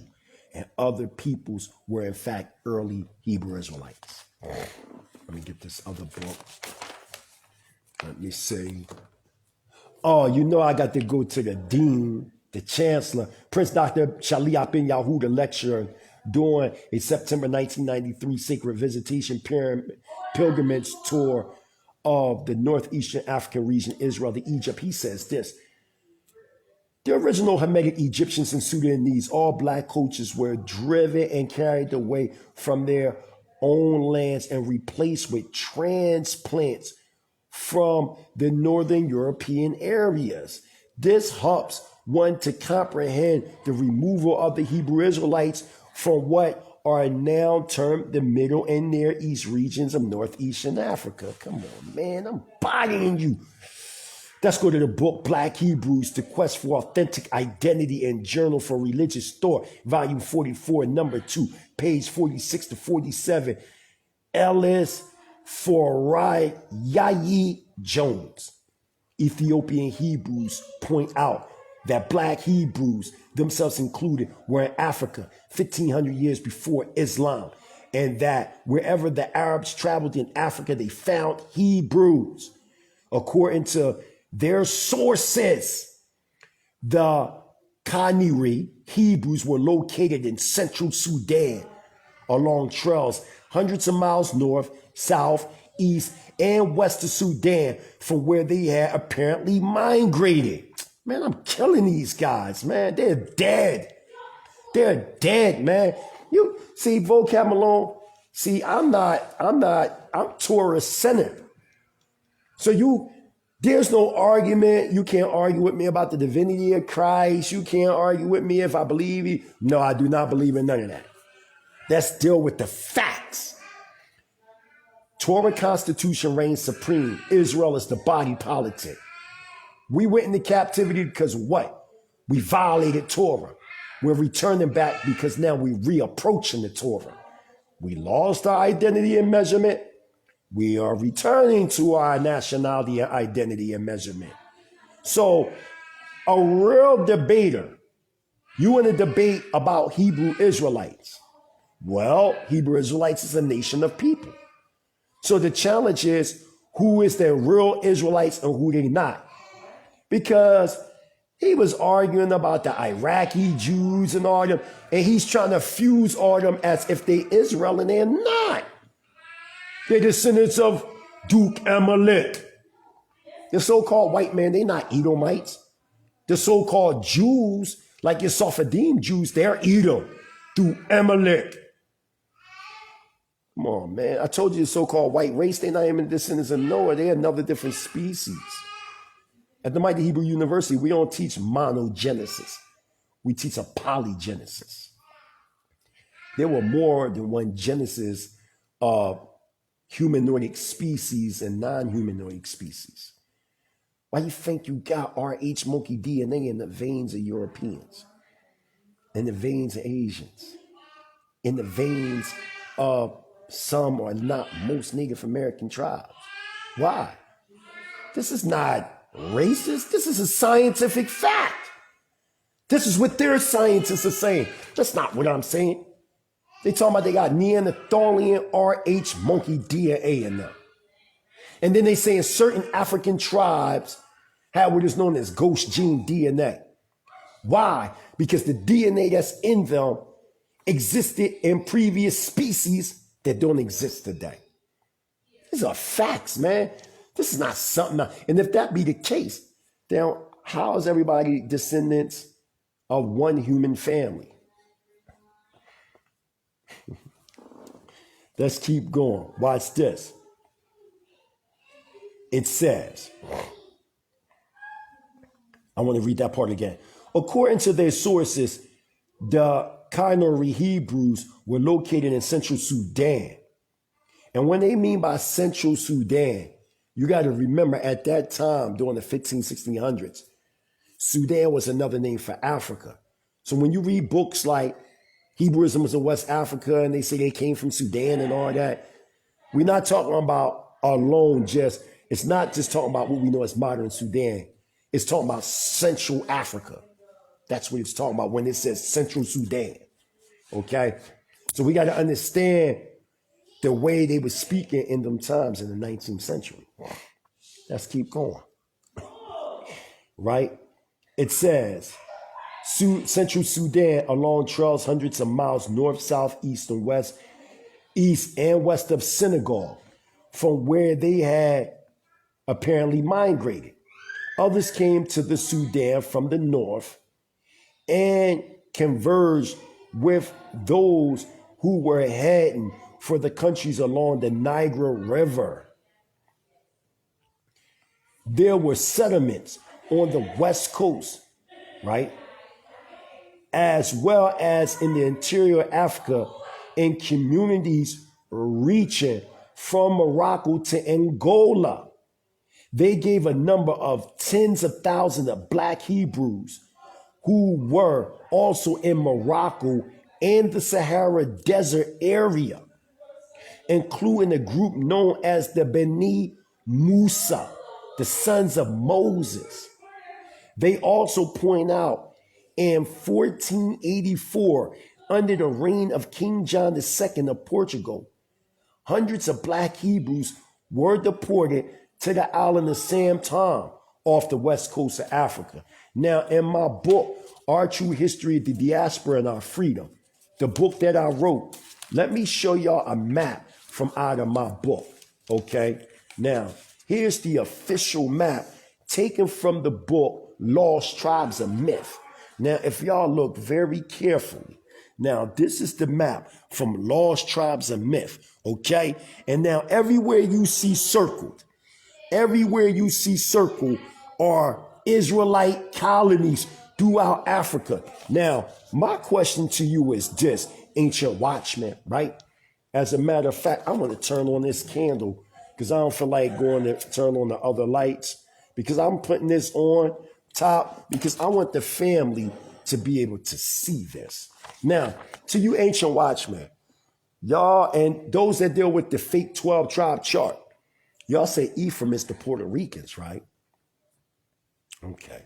and other peoples were in fact early Hebrew Israelites. Let me get this other book. Let me see. Oh, you know I got to go to the dean, the chancellor, Prince Dr. Shaliah bin Yahuda lecturer during a September 1993 sacred visitation pilgrimage tour of the northeastern African region, Israel to Egypt. He says this: the original Hamitic Egyptians and Sudanese, all black cultures, were driven and carried away from their own lands and replaced with transplants from the northern European areas. This helps one to comprehend the removal of the Hebrew Israelites from what are now termed the Middle and Near East regions of Northeastern Africa. Come on, man, I'm bodying you. Let's go to the book Black Hebrews, The Quest for Authentic Identity and Journal for Religious Thought, volume 44, number 2, page 46 to 47. Ellis Yayi Jones. Ethiopian Hebrews point out that black Hebrews, themselves included, were in Africa 1,500 years before Islam, and that wherever the Arabs traveled in Africa, they found Hebrews. According to their sources, the Qanath Hebrews were located in central Sudan along trails hundreds of miles north, south, east, and west of Sudan from where they had apparently migrated. Man, I'm killing these guys, man. They're dead. They're dead, man. You see, vocab Malone, see, I'm Torah-centered. So there's no argument. You can't argue with me about the divinity of Christ. You can't argue with me if I believe he. No, I do not believe in none of that. Let's deal with the facts. Torah Constitution reigns supreme. Israel is the body politic. We went into captivity because what? We violated Torah. We're returning back because now we're reapproaching the Torah. We lost our identity and measurement. We are returning to our nationality and identity and measurement. So a real debater, you want to debate about Hebrew Israelites. Well, Hebrew Israelites is a nation of people. So the challenge is, who is the real Israelites and who they not? Because he was arguing about the Iraqi Jews and all them, and he's trying to fuse all them as if they Israel, and they're not. They're descendants of Duke Amalek. The so-called white man, they're not Edomites. The so-called Jews, like your Sephardim Jews, they're Edom through Amalek. Come on, man. I told you the so-called white race, they're not even descendants of Noah. They're another different species. At the Mighty Hebrew University, we don't teach monogenesis. we teach a polygenesis. There were more than one genesis of humanoid species and non-humanoid species. Why do you think you got RH monkey DNA in the veins of Europeans, in the veins of Asians, in the veins of some or not most Native American tribes? Why? This is not racist. This is a scientific fact. This is what their scientists are saying. That's not what I'm saying. They talking about they got Neanderthalian RH monkey DNA in them. And then they saying certain African tribes have what is known as ghost gene DNA. Why? Because the DNA that's in them existed in previous species that don't exist today. These are facts, man. This is not something. And if that be the case, then how is everybody descendants of one human family? Let's keep going. Watch this. It says, I want to read that part again. According to their sources, the Qanath Hebrews were located in central Sudan. And when they mean by central Sudan, you got to remember at that time during the 1600s, Sudan was another name for Africa. So when you read books like Hebrewism in West Africa and they say they came from Sudan and all that, we're not talking about alone just, it's not just talking about what we know as modern Sudan. It's talking about Central Africa. That's what it's talking about when it says Central Sudan. Okay? So we got to understand the way they were speaking in them times in the 19th century. Let's keep going. Right? It says, Central Sudan along trails hundreds of miles north, south, east, and west, east and west of Senegal, from where they had apparently migrated. Others came to the Sudan from the north and converged with those who were heading for the countries along the Niger River. There were settlements on the west coast, right? As well as in the interior Africa, in communities reaching from Morocco to Angola. They gave a number of tens of thousands of black Hebrews who were also in Morocco and the Sahara Desert area, including a group known as the Beni Musa, the sons of Moses. They also point out in 1484, under the reign of King John II of Portugal, hundreds of black Hebrews were deported to the island of Sam Tom off the west coast of Africa. Now, in my book, Our True History of the Diaspora and Our Freedom, the book that I wrote, let me show y'all a map from out of my book, okay? Now, here's the official map taken from the book, Lost Tribes of Myth. Now, if y'all look very carefully, now this is the map from Lost Tribes of Myth, okay? And now everywhere you see circled are Israelite colonies throughout Africa. Now, my question to you is this, ancient watchman, right? As a matter of fact, I'm going to turn on this candle because I don't feel like going to turn on the other lights, because I'm putting this on top because I want the family to be able to see this. Now, to you ancient watchmen, y'all and those that deal with the fake 12 tribe chart, y'all say Ephraim is the Puerto Ricans, right? Okay.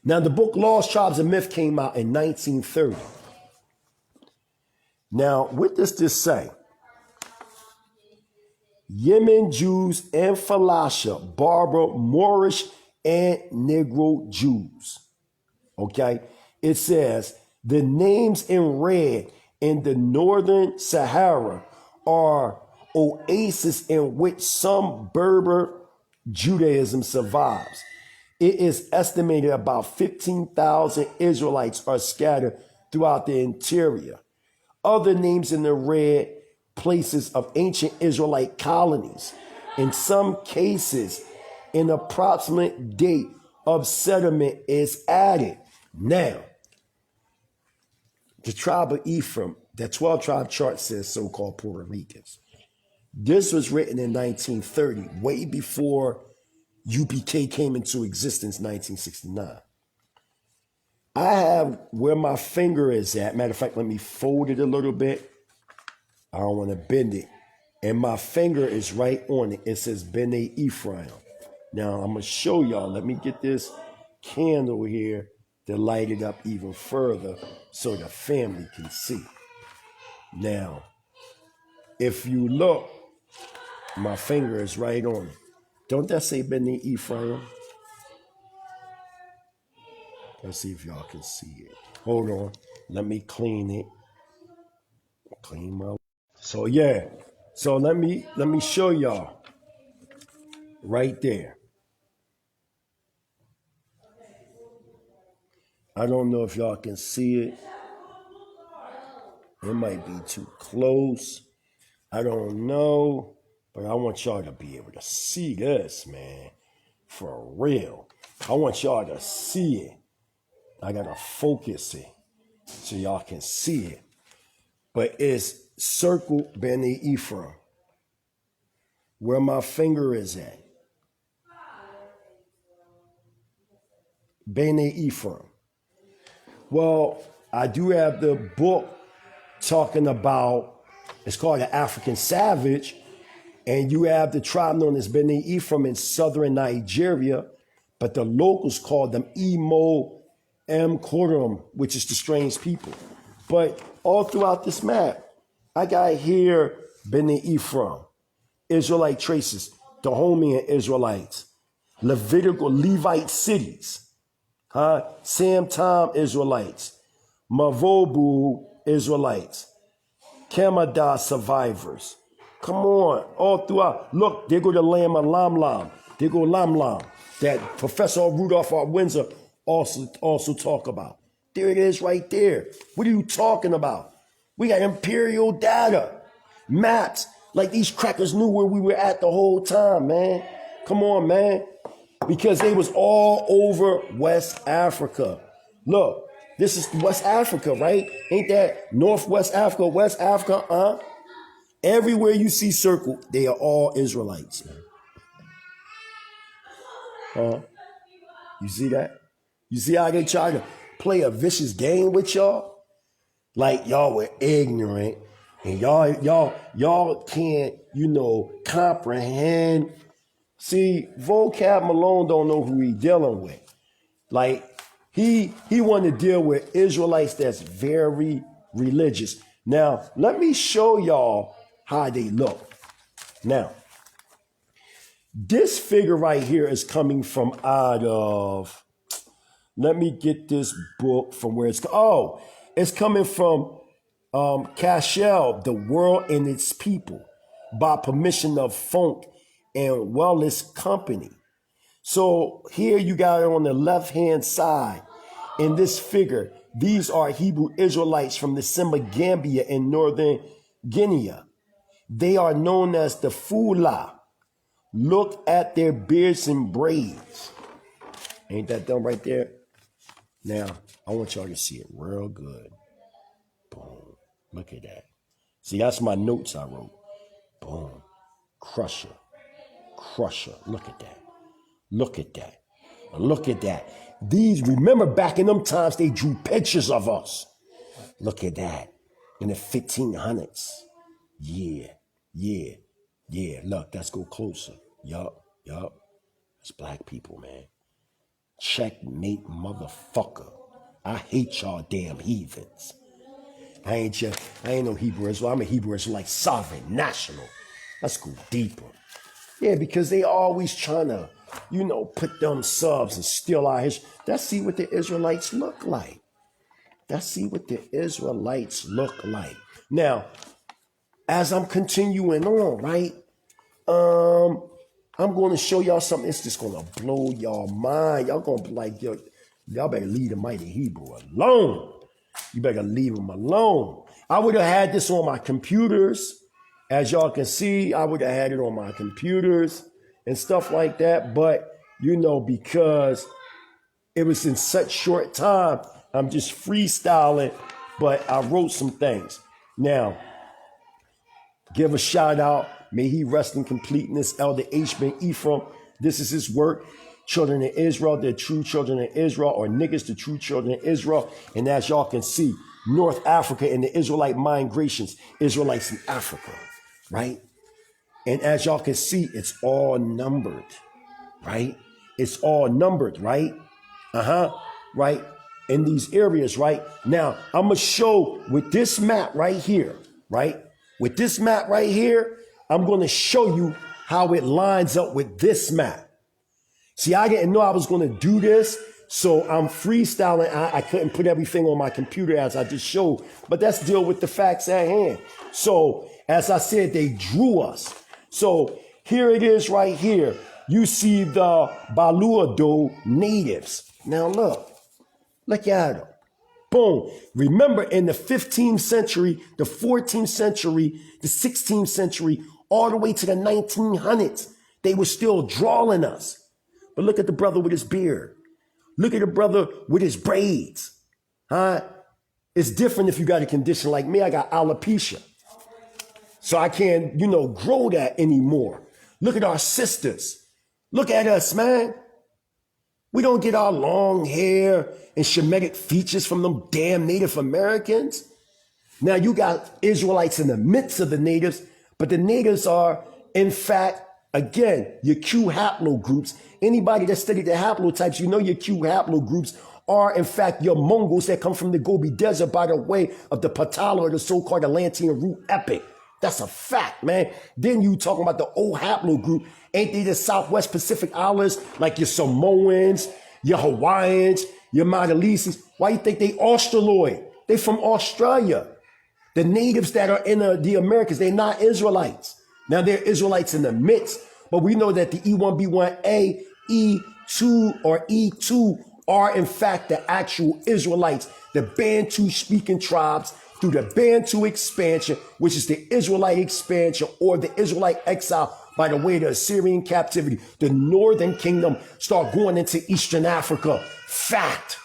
Now, the book Lost Tribes of Myth came out in 1930. Now, what does this say? Yemen Jews and Falasha, Berber, Moorish, and Negro Jews. Okay? It says the names in red in the northern Sahara are oases in which some Berber Judaism survives. It is estimated about 15,000 Israelites are scattered throughout the interior. Other names in the red places of ancient Israelite colonies. In some cases, an approximate date of settlement is added. Now, the tribe of Ephraim, that 12 tribe chart says so-called Puerto Ricans. This was written in 1930, way before UPK came into existence in 1969. I have where my finger is at. Matter of fact, let me fold it a little bit. I don't want to bend it. And my finger is right on it. It says Bene Ephraim. Now, I'm going to show y'all. Let me get this candle here to light it up even further so the family can see. Now, if you look, my finger is right on it. Don't that say Bene Ephraim? Let's see if y'all can see it. Hold on. Let me clean it. Clean my... So, yeah. So, let me show y'all. Right there. I don't know if y'all can see it. It might be too close. I don't know. But I want y'all to be able to see this, man. For real. I want y'all to see it. I got to focus it so y'all can see it. But it's circled Bene Ephraim. Where my finger is at. Bene Ephraim. Well, I do have the book talking about, it's called The African Savage, and you have the tribe known as Bene Ephraim in southern Nigeria, but the locals call them Imo Mkorum, which is the strange people. But all throughout this map, I got here Bene Ephraim, Israelite traces, Dahomian Israelites, Levitical Levite cities, Sam Tom Israelites, Mavobu Israelites, Kamadah survivors. Come on, all throughout. Look, there go the Lamb of Lam Lam. There go Lam Lam that Professor Rudolph R. Windsor also talk about. There it is right there. What are you talking about? We got imperial data, maps, like these crackers knew where we were at the whole time, man. Come on, man. Because they was all over West Africa. Look, this is West Africa, right? Ain't that Northwest Africa, West Africa, Everywhere you see circled, they are all Israelites, man. You see that? You see how they try to play a vicious game with y'all? Like y'all were ignorant and y'all can't, comprehend. See, Vocab Malone don't know who he dealing with. Like he want to deal with Israelites that's very religious. Now, let me show y'all how they look. Now, this figure right here is coming from out of, let me get this book from where it's coming from Cashel, The World and Its People, by permission of Funk and Wellness Company. So here you got it on the left-hand side. In this figure, these are Hebrew Israelites from the Simba Gambia in northern Guinea. They are known as the Fula. Look at their beards and braids. Ain't that done right there? Now, I want y'all to see it real good. Boom. Look at that. See, that's my notes I wrote. Boom. Crusher. Crusher. Look at that. Look at that. Look at that. These, remember back in them times, they drew pictures of us. Look at that. In the 1500s. Yeah. Look, let's go closer. Yup. It's black people, man. Checkmate, motherfucker. I hate y'all damn heathens. I ain't no Hebrew Israel. I'm a Hebrew Israel, like sovereign, national. Let's go deeper. Yeah, because they always trying to, put them subs and steal our history. Let's see what the Israelites look like. Now, as I'm continuing on, right? I'm going to show y'all something. It's just going to blow y'all mind. Y'all going to be like, y'all better leave the mighty Hebrew alone. You better leave them alone. I would have had this on my computers. As y'all can see, I would have had it on my computers and stuff like that. But, because It was in such short time. I'm just freestyling, but I wrote some things. Now, give a shout out. May he rest in completeness. Elder H. Ben Ephraim. This is his work. Children of Israel, the true children of Israel, or niggas, the true children of Israel. And as y'all can see, North Africa and the Israelite migrations, Israelites in Africa, right? And as y'all can see, it's all numbered, right? It's all numbered, right? Right? In these areas, right? Now, I'm going to show with this map right here, right? With this map right here, I'm going to show you how it lines up with this map. See, I didn't know I was going to do this, so I'm freestyling. I couldn't put everything on my computer as I just showed, but let's deal with the facts at hand. So, as I said, they drew us. So, here it is right here. You see the Baluado natives. Now, look at them. Boom. Remember, in the 15th century, the 14th century, the 16th century, all the way to the 1900s, they were still drawing us. But look at the brother with his beard. Look at the brother with his braids. It's different if you got a condition like me. I got alopecia. So I can't, grow that anymore. Look at our sisters. Look at us, man. We don't get our long hair and Shemitic features from them damn Native Americans. Now you got Israelites in the midst of the natives, but the natives are, in fact, again, your Q haplogroups. Anybody that studied the haplotypes, your Q haplogroups are, in fact, your Mongols that come from the Gobi Desert by the way of the Patala or the so-called Atlantean root epic. That's a fact, man. Then you talking about the old haplogroup. Ain't they the Southwest Pacific Islanders, like your Samoans, your Hawaiians, your Maoris? Why you think they Australoid? They from Australia. The natives that are in the Americas, they're not Israelites. Now, they're Israelites in the midst, but we know that the E1B1A, E2, or E2 are, in fact, the actual Israelites, the Bantu-speaking tribes through the Bantu expansion, which is the Israelite expansion or the Israelite exile by the way of the Assyrian captivity. The northern kingdom start going into Eastern Africa. Fact.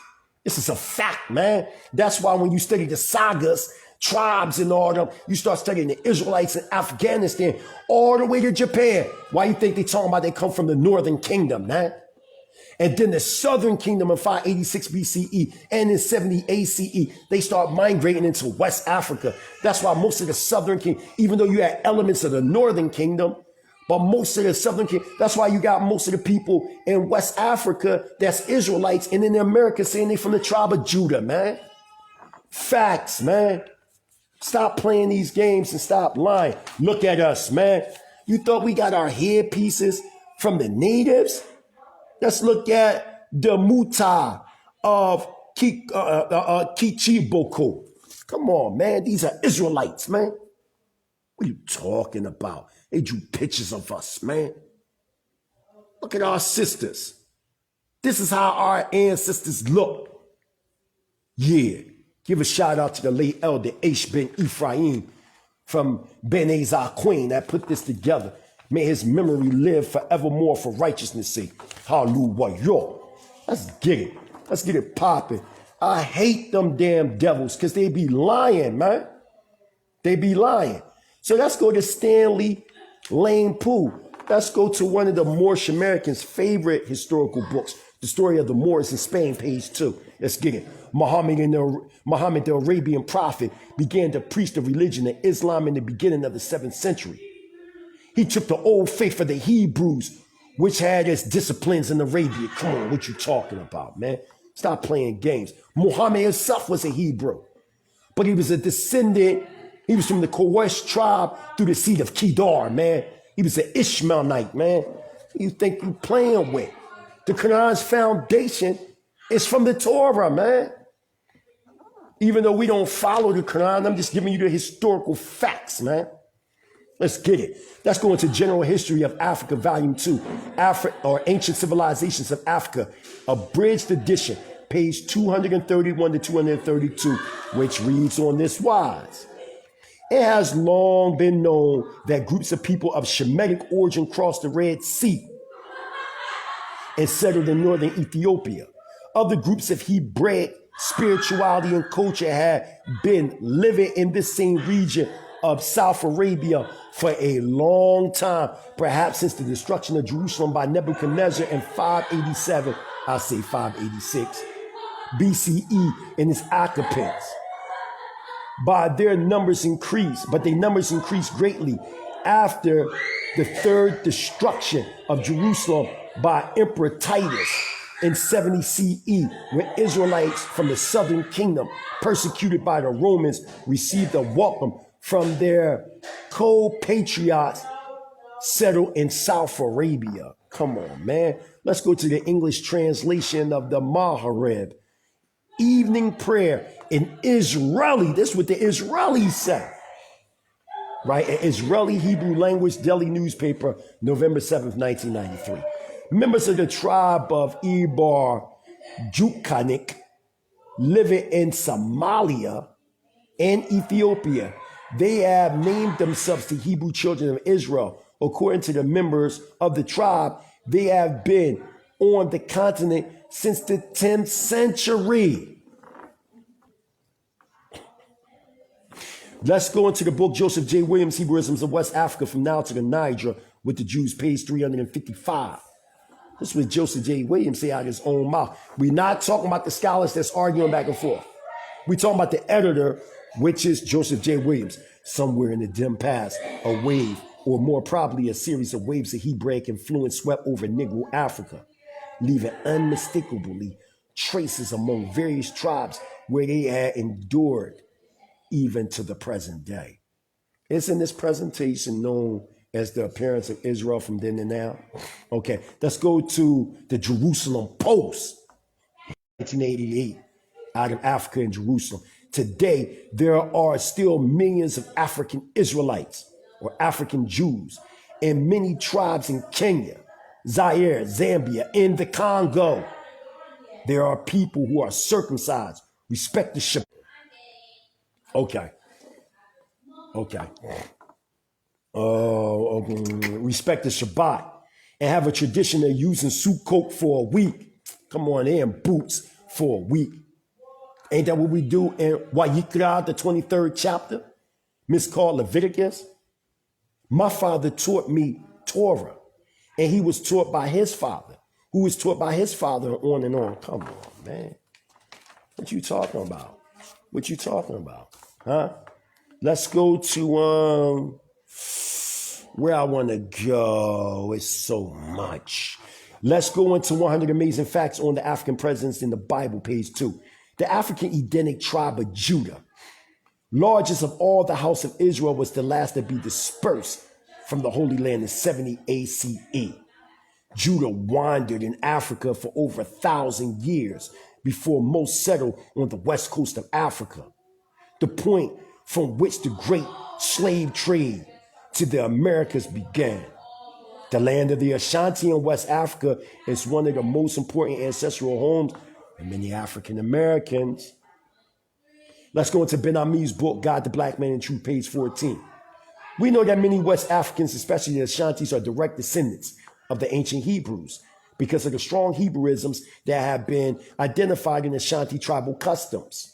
This is a fact, man. That's why when you study the sagas, tribes and all them, you start studying the Israelites in Afghanistan all the way to Japan. Why you think they talking about they come from the northern kingdom, man? And then the southern kingdom in 586 BCE and in 70 ACE, they start migrating into West Africa. That's why most of the southern kingdom, even though you had elements of the northern kingdom, but most of the southern kingdom, that's why you got most of the people in West Africa that's Israelites and in America saying they from the tribe of Judah, man. Facts, man. Stop playing these games and stop lying. Look at us, man. You thought we got our headpieces from the natives? Let's look at the Muta of Kichiboko. Come on, man. These are Israelites, man. What are you talking about? They drew pictures of us, man. Look at our sisters. This is how our ancestors look. Yeah. Give a shout out to the late elder H. Ben Ephraim from Ben Azar Queen that put this together. May his memory live forevermore for righteousness' sake. Hallelujah. Let's get it. Let's get it popping. I hate them damn devils because they be lying, man. They be lying. So let's go to Stanley Lane Poole. Let's go to one of the Moorish Americans' favorite historical books, The Story of the Moors in Spain, page 2. Let's get it. Muhammad, the Arabian prophet, began to preach the religion of Islam in the beginning of the 7th century. He took the old faith of the Hebrews, which had its disciplines in Arabia. Come on, what you talking about, man? Stop playing games. Muhammad himself was a Hebrew, but he was a descendant. He was from the Quraysh tribe through the seed of Kedar, man. He was an Ishmaelite, man. You think you playing with? The Qur'an's foundation is from the Torah, man. Even though we don't follow the Quran, I'm just giving you the historical facts, man. Let's get it. Let's go into General History of Africa, Volume 2, Ancient Civilizations of Africa, abridged edition, page 231 to 232, which reads on this wise. It has long been known that groups of people of Shemitic origin crossed the Red Sea and settled in northern Ethiopia. Other groups of Hebraic spirituality and culture had been living in this same region of South Arabia for a long time, perhaps since the destruction of Jerusalem by Nebuchadnezzar in 587, I say 586, BCE, and its occupants. But their numbers increased greatly after the third destruction of Jerusalem by Emperor Titus in 70 CE, when Israelites from the southern kingdom, persecuted by the Romans, received a welcome from their co-patriots settled in South Arabia. Come on, man. Let's go to the English translation of the Maharib. Evening prayer in Israeli. This is what the Israelis say. Right? An Israeli Hebrew language daily newspaper, November 7th, 1993. Members of the tribe of Ibar Jukanik living in Somalia and Ethiopia. They have named themselves the Hebrew children of Israel. According to the members of the tribe, they have been on the continent since the 10th century. Let's go into the book Joseph J. Williams, Hebrewisms of West Africa from Nile to the Niger with the Jews, page 355. This is what Joseph J. Williams say out of his own mouth. We're not talking about the scholars that's arguing back and forth. We're talking about the editor, which is Joseph J. Williams. Somewhere in the dim past, a wave, or more probably a series of waves of Hebraic influence swept over Negro Africa, leaving unmistakably traces among various tribes where they had endured even to the present day. Isn't this presentation known as the appearance of Israel from then to now? Okay, let's go to the Jerusalem Post, 1988, out of Africa and Jerusalem. Today, there are still millions of African Israelites or African Jews and many tribes in Kenya, Zaire, Zambia, and the Congo. There are people who are circumcised, respect the Shabbat. Okay. Respect the Shabbat and have a tradition of using suit coat for a week. Come on in, boots for a week. Ain't that what we do in YISRA'EL, the 23rd chapter, miscalled Leviticus? My father taught me Torah, and he was taught by his father, who was taught by his father, on and on. Come on, man. What you talking about? Huh? Let's go to where I want to go. It's so much. Let's go into 100 amazing facts on the African presence in the Bible, page 2. The African Edenic tribe of Judah, largest of all the house of Israel, was the last to be dispersed from the Holy Land in 70 ACE. Judah wandered in Africa for over 1,000 years before most settled on the west coast of Africa, the point from which the great slave trade to the Americas began. The land of the Ashanti in West Africa is one of the most important ancestral homes of many African Americans. Let's go into Ben Ami's book, God, the Black Man and Truth, page 14. We know that many West Africans, especially the Ashantis, are direct descendants of the ancient Hebrews because of the strong Hebrewisms that have been identified in Ashanti tribal customs.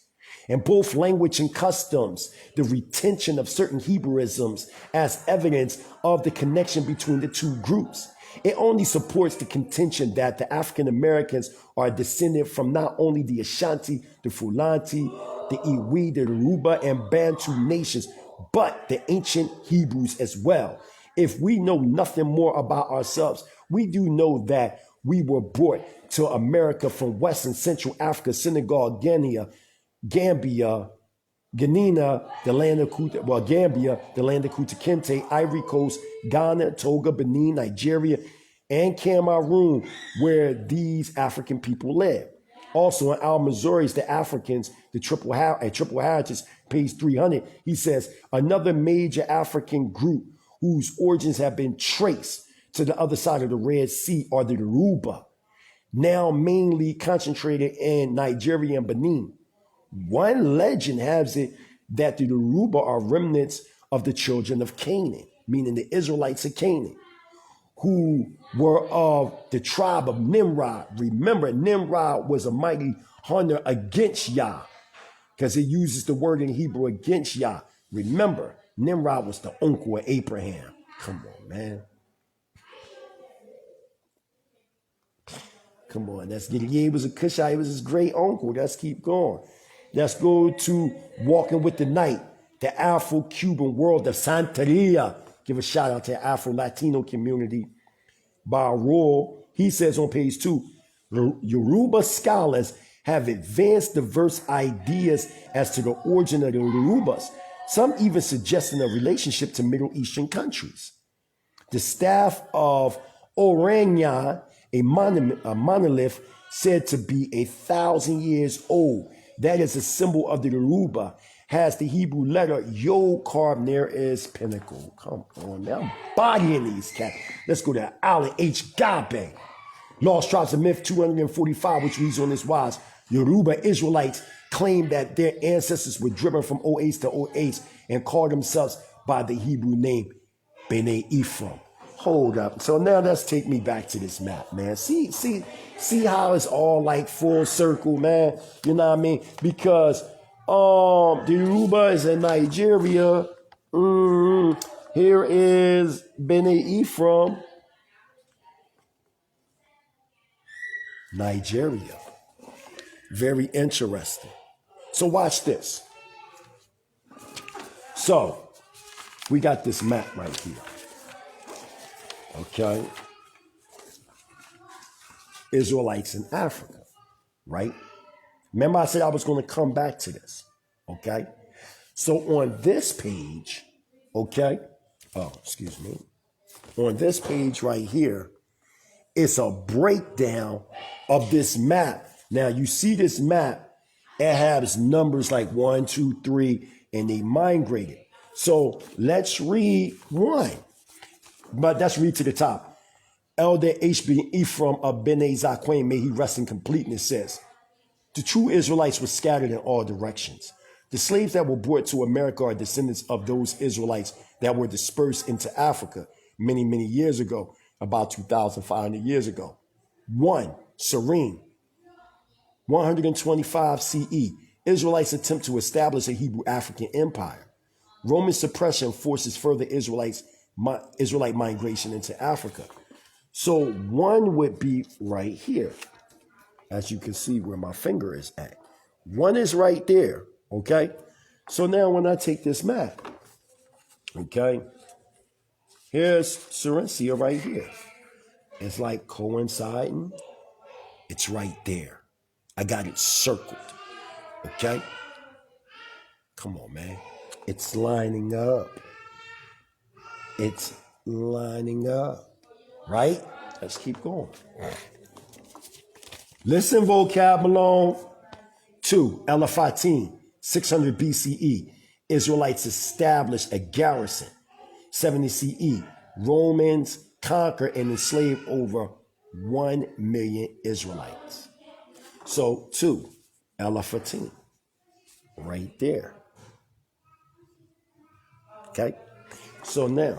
In both language and customs, the retention of certain Hebrewisms as evidence of the connection between the two groups. It only supports the contention that the African Americans are descended from not only the Ashanti, the Fulanti, the Iwi, the Yoruba, and Bantu nations, but the ancient Hebrews as well. If we know nothing more about ourselves, we do know that we were brought to America from West and Central Africa, Senegal, Gambia, Guinea, the land of Gambia, the land of Kunta Kinte, Ivory Coast, Ghana, Togo, Benin, Nigeria, and Cameroon, where these African people live. Also in Al Missouri's The Africans, the Triple Heritage, page 300, he says, another major African group whose origins have been traced to the other side of the Red Sea are the Yoruba, now mainly concentrated in Nigeria and Benin. One legend has it that the Yoruba are remnants of the children of Canaan, meaning the Israelites of Canaan, who were of the tribe of Nimrod. Remember, Nimrod was a mighty hunter against Yah, because it uses the word in Hebrew against Yah. Remember, Nimrod was the uncle of Abraham. Come on, man. Come on. He was a Cushite. He was his great uncle. Let's keep going. Let's go to Walking with the Night, the Afro-Cuban world of Santeria. Give a shout out to the Afro-Latino community. By Royal, he says on page 2, Yoruba scholars have advanced diverse ideas as to the origin of the Yorubas, some even suggesting a relationship to Middle Eastern countries. The staff of Orania, a monolith said to be 1,000 years old, that is a symbol of the Yoruba, has the Hebrew letter Yod carved near its pinnacle. Come on, man, I'm bodying these cats. Let's go to Ali H. Gabe. Lost Tribes of Myth 245, which reads on this wise. Yoruba Israelites claim that their ancestors were driven from Oasis to Oasis and called themselves by the Hebrew name Bene Ephraim. Hold up. So now let's take me back to this map, man. See how it's all like full circle, man. You know what I mean? Because the Yoruba is in Nigeria. Here is Bene Ephraim, Nigeria. Very interesting. So watch this. So we got this map right here. Okay. Israelites in Africa, right? Remember I said I was going to come back to this. Okay. So on this page, okay. Oh, excuse me. On this page right here, it's a breakdown of this map. Now you see this map, it has numbers like 1, 2, 3, and they migrated. So let's read one. But let's read to the top. Elder H.B. Ephraim of Bene Zaquim, may he rest in completeness, says, the true Israelites were scattered in all directions. The slaves that were brought to America are descendants of those Israelites that were dispersed into Africa many, many years ago, about 2,500 years ago. 1. Serene, 125 CE. Israelites attempt to establish a Hebrew African empire. Roman suppression forces further Israelite migration into Africa. So 1 would be right here, as you can see where my finger is at. 1 is right there, okay? So now when I take this map, okay, here's Serencia right here. It's like coinciding. It's right there. I got it circled, okay? Come on, man. It's lining up. It's lining up, right? Let's keep going. Listen, vocab alone. 2. Elafatim, 600 BCE. Israelites established a garrison. 70 CE. Romans conquered and enslaved over 1 million Israelites. So 2. Elafatim, right there. Okay? So now,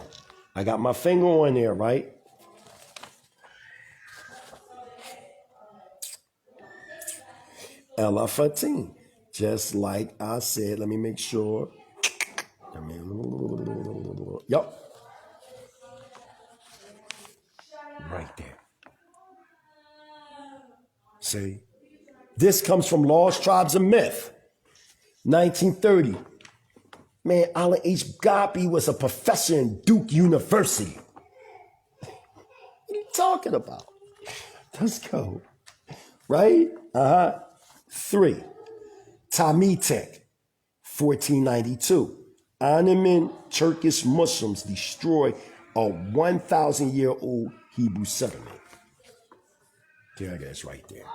I got my finger on there, right? Elafatim. Just like I said, let me make sure. Yup. Right there. See? This comes from Lost Tribes of Myth, 1930. Man, Alan H. Gabi was a professor in Duke University. What are you talking about? Let's go. Right? 3. Tamitek, 1492. Ottoman Turkish Muslims destroy a 1,000-year-old Hebrew settlement. There it is right there.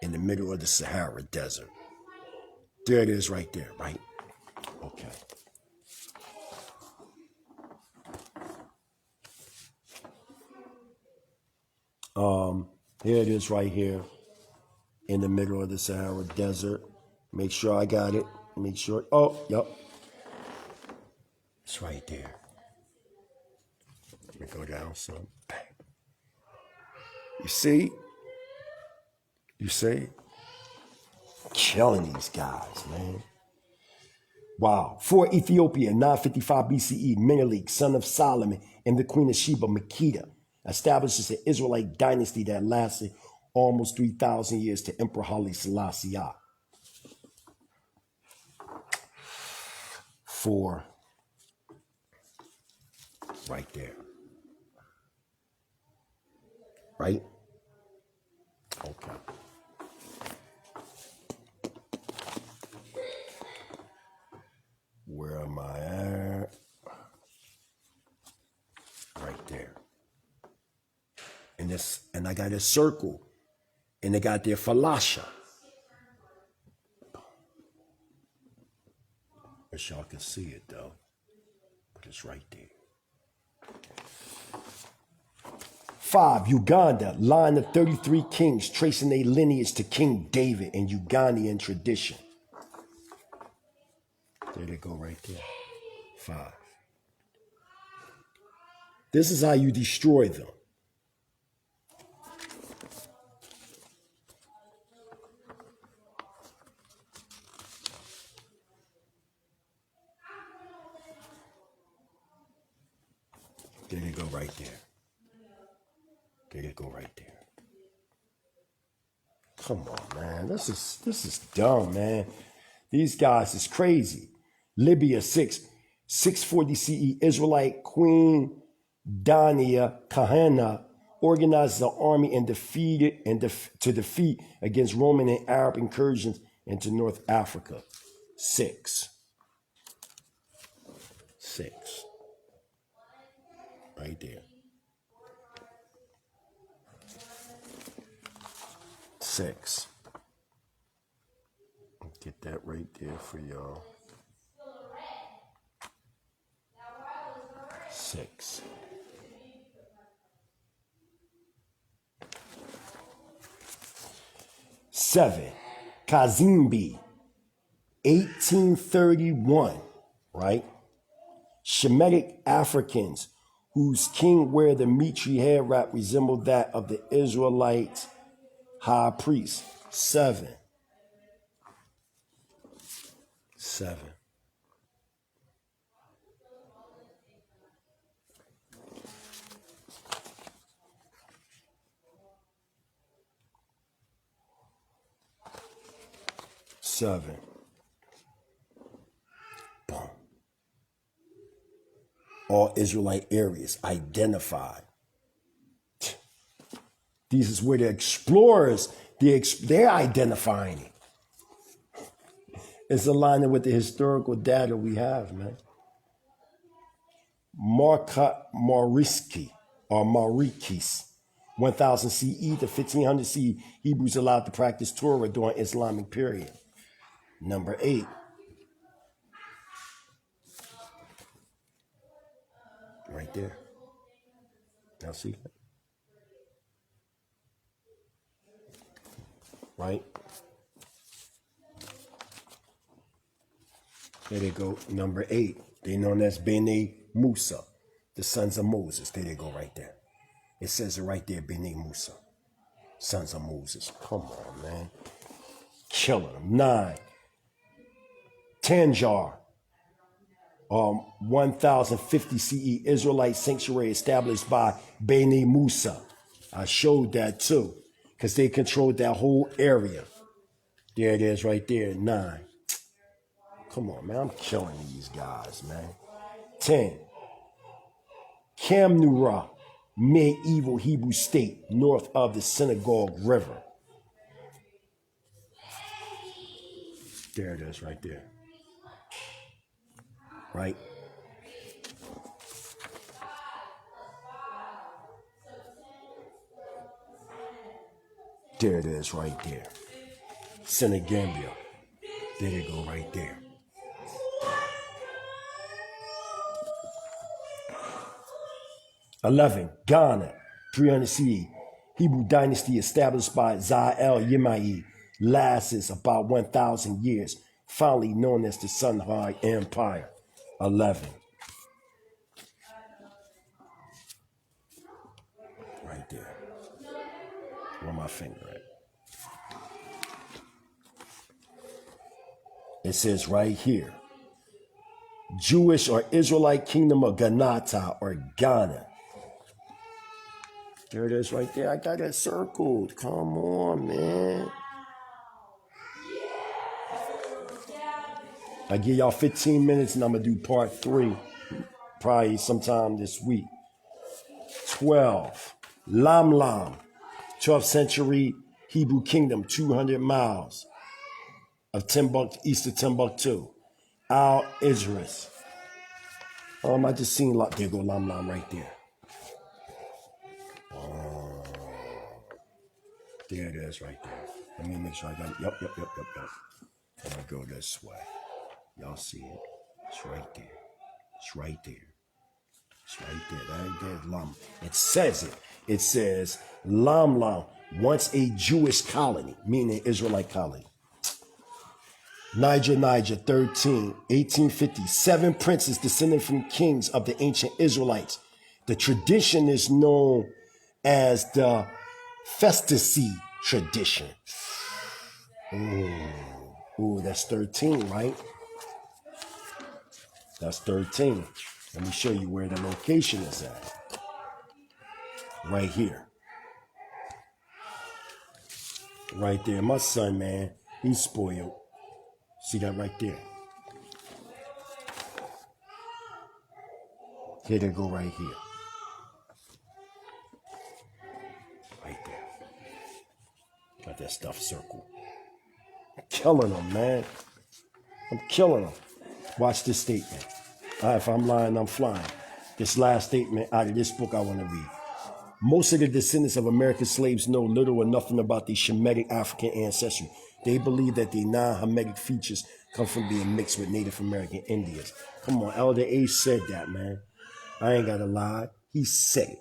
In the middle of the Sahara Desert. There it is right there, right? Okay. Here it is right here in the middle of the Sahara Desert. Make sure I got it. Make sure. Oh, yep. It's right there. Let me go down some. You see? You see? Killing these guys, man. Wow. For Ethiopia, 955 BCE, Menelik, son of Solomon, and the queen of Sheba, Makeda, establishes an Israelite dynasty that lasted almost 3,000 years to Emperor Haile Selassie. 4, right there. Right? Okay. Where am I at? Right there. And I got a circle. And they got their falasha. Wish y'all can see it though. But it's right there. 5, Uganda, line of 33 kings tracing their lineage to King David in Ugandan tradition. There they go right there. 5. This is how you destroy them. There they go right there. There you go right there. Come on, man. This is dumb, man. These guys is crazy. Libya 640 CE, Israelite Queen Dania Kahana organizes an army and to defeat against Roman and Arab incursions into North Africa. 6. Right there. 6. Get that right there for y'all. 6. 7. Kazimbi, 1831, right? Shemitic Africans whose king wear the Mitri hair wrap resembled that of the Israelites high priest. 7. 7. Boom. All Israelite areas identified. These is where the explorers, they're identifying it. It's aligning with the historical data we have, man. Marikis, 1000 CE to 1500 CE, Hebrews allowed to practice Torah during Islamic period. Number 8. Right there. Now see that? Right? There they go. Number 8. They known as Bene Musa, the sons of Moses. There they go right there. It says it right there, Bene Musa, sons of Moses. Come on, man. Killing them. 9. Tanjar, 1050 CE, Israelite sanctuary established by Bene Musa. I showed that too, because they controlled that whole area. There it is right there, 9. Come on, man. I'm killing these guys, man. 10. Kamnura, medieval Hebrew state north of the Synagogue River. There it is right there. Right? There it is right there. Senegambia. There you go right there. 11. Ghana, 300 CE. Hebrew dynasty established by YISRA'EL Yemai lasts about 1,000 years, finally known as the Songhai Empire. 11. Right there. Where my finger at? It says right here, Jewish or Israelite kingdom of Qanath or Ghana. There it is right there. I got it circled. Come on, man. I give y'all 15 minutes and I'm going to do part 3 probably sometime this week. 12. Lam, 12th century Hebrew kingdom, 200 miles of east of Timbuktu. Al Idris. I just seen there go Lam right there. There it is right there. Let me make sure I got it. Yep. I'm going to go this way. Y'all see it? It's right there. It's right there. It's right there. There's Lam. It says it. It says Lam, once a Jewish colony, meaning Israelite colony. Niger, 1850. 7 princes descended from kings of the ancient Israelites. The tradition is known as the Festivity tradition. Ooh, that's 13, right? That's 13. Let me show you where the location is at. Right here. Right there. My son, man, he's spoiled. See that right there? Here they go right here. Right there. Got that stuff circled. I'm killing them, man. I'm killing them. Watch this statement. If I'm lying, I'm flying. This last statement out of this book I want to read. Most of the descendants of American slaves know little or nothing about the Shemitic African ancestry. They believe that the non-Hamitic features come from being mixed with Native American Indians. Come on, Elder A said that, man. I ain't got to lie. He said it.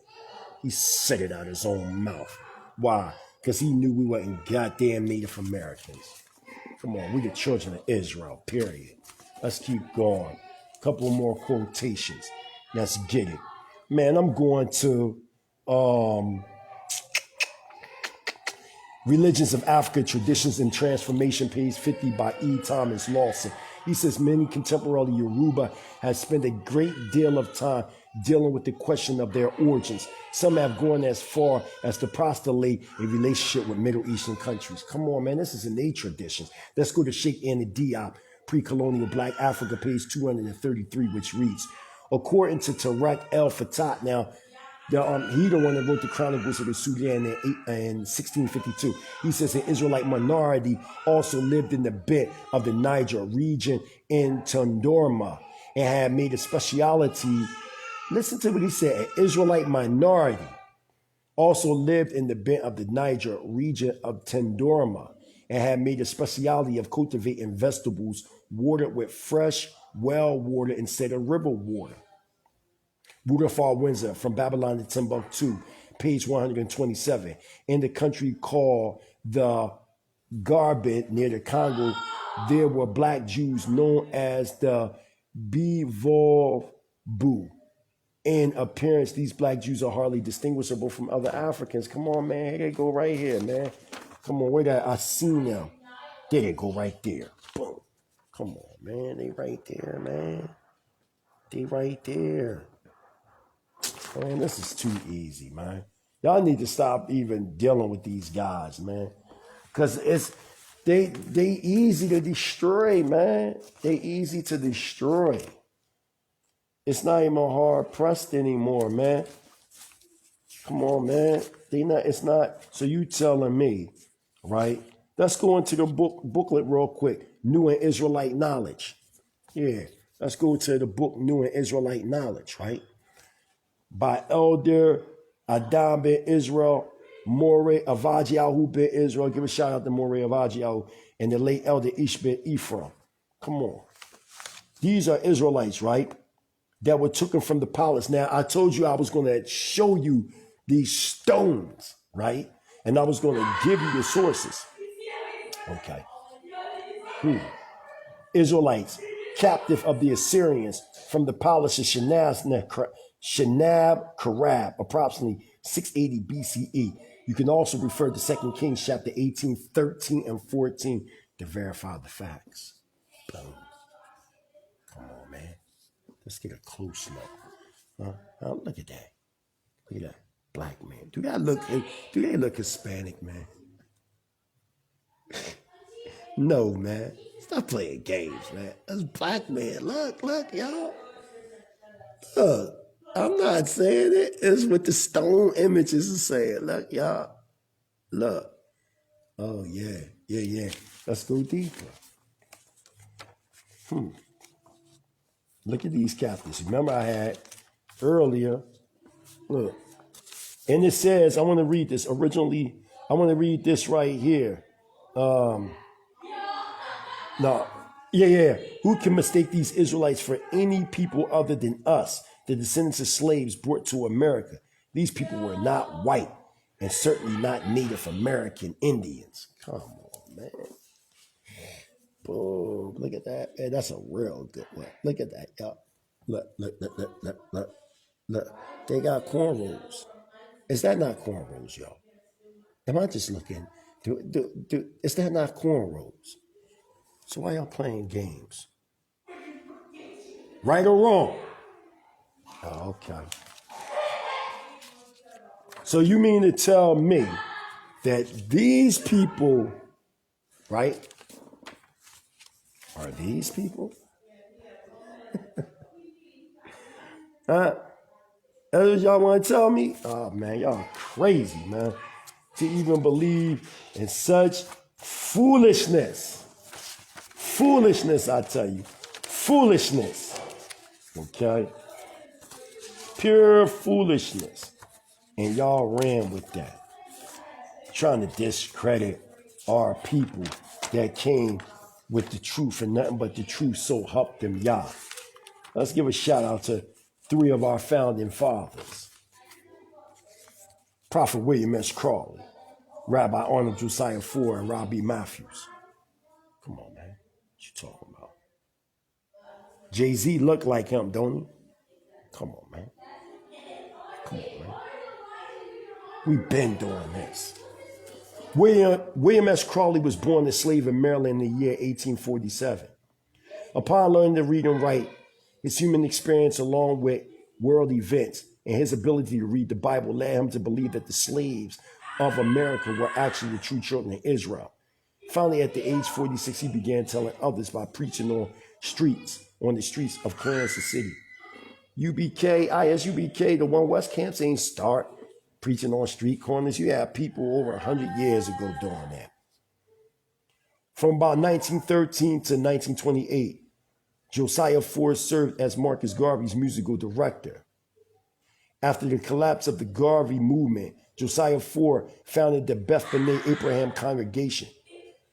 He said it out of his own mouth. Why? Because he knew we weren't goddamn Native Americans. Come on, we the children of Israel, period. Let's keep going. Couple more quotations. Let's get it. Man, I'm going to Religions of Africa, Traditions and Transformation, page 50 by E. Thomas Lawson. He says many contemporary Yoruba have spent a great deal of time dealing with the question of their origins. Some have gone as far as to postulate a relationship with Middle Eastern countries. Come on, man, this is in their traditions. Let's go to Sheikh Anna Diop, Pre-Colonial Black Africa, page 233, which reads, according to Tarek El Fatat, now, he the one that wrote the Chronicles of the Sudan in 1652. He says an Israelite minority also lived in the bit of the Niger region in Tondorma and had made a speciality. Listen to what he said. An Israelite minority also lived in the bit of the Niger region of Tondorma and had made a speciality of cultivating vegetables watered with fresh well water instead of river water. Budafar Windsor, From Babylon to Timbuktu, page 127. In the country called the Garbet near the Congo, there were black Jews known as the Bivolbu. In appearance, these black Jews are hardly distinguishable from other Africans. Come on, man. Here they go right here, man. Come on, where that? I seen them. There they go right there. Boom. Come on, man. They right there, man. They right there. Man, this is too easy, man. Y'all need to stop even dealing with these guys, man. Because they easy to destroy, man. They easy to destroy. It's not even hard pressed anymore, man. Come on, man. It's not. So you telling me, right? Let's go into the booklet real quick. New and Israelite Knowledge. Yeah. Let's go to the book New and Israelite Knowledge, right? By Elder Adam ben Israel, Moreh Avajiahu ben Israel. Give a shout out to Moreh Avajiahu and the late Elder Ish ben Ephraim. Come on. These are Israelites, right? That were taken from the palace. Now, I told you I was going to show you these stones, right? And I was going to give you the sources. Okay. Israelites, captive of the Assyrians from the palace of Shenab Karab, approximately 680 BCE. You can also refer to 2 Kings chapter 18, 13, and 14 to verify the facts. Boom. Come on, man. Let's get a close look. Look at that. Look at that. Black man. Do they look Hispanic, man? No, man. Stop playing games, man. That's black man. Look, y'all. Look. I'm not saying it. It's what the stone images are saying. Look, y'all. Look. Oh, yeah. Let's go deeper. Look at these captives. Remember I had earlier. Look. And it says, I want to read this. Originally, I want to read this right here. No. Yeah. Who can mistake these Israelites for any people other than us, the descendants of slaves brought to America? These people were not white and certainly not Native American Indians. Come on, man. Boom. Look at that. Hey, that's a real good one. Look at that, y'all. Look. They got cornrows. Is that not cornrows, y'all? Am I just looking? Is that not cornrows? So why y'all playing games? Right or wrong? Oh, okay. So you mean to tell me that these people, right, are these people? That's what y'all want to tell me? Oh, man, y'all crazy, man. To even believe in such foolishness. Foolishness, I tell you. Foolishness. Okay? Pure foolishness. And y'all ran with that. Trying to discredit our people that came with the truth and nothing but the truth, so help them Yah. Let's give a shout out to 3 of our founding fathers. Prophet William S. Crawley, Rabbi Arnold Josiah Ford, and Robbie Matthews. Come on, man. What you talking about? Jay-Z look like him, don't he? Come on, man. We've been doing this. William S. Crawley was born a slave in Maryland in the year 1847. Upon learning to read and write, his human experience along with world events and his ability to read the Bible led him to believe that the slaves of America were actually the true children of Israel. Finally, at the age 46, he began telling others by preaching on the streets of Kansas City. ISUBK, the One West camps ain't start preaching on street corners. You had people over 100 years ago doing that. From about 1913 to 1928, Josiah Ford served as Marcus Garvey's musical director. After the collapse of the Garvey movement, Josiah Ford founded the Beth B'nai Abraham congregation.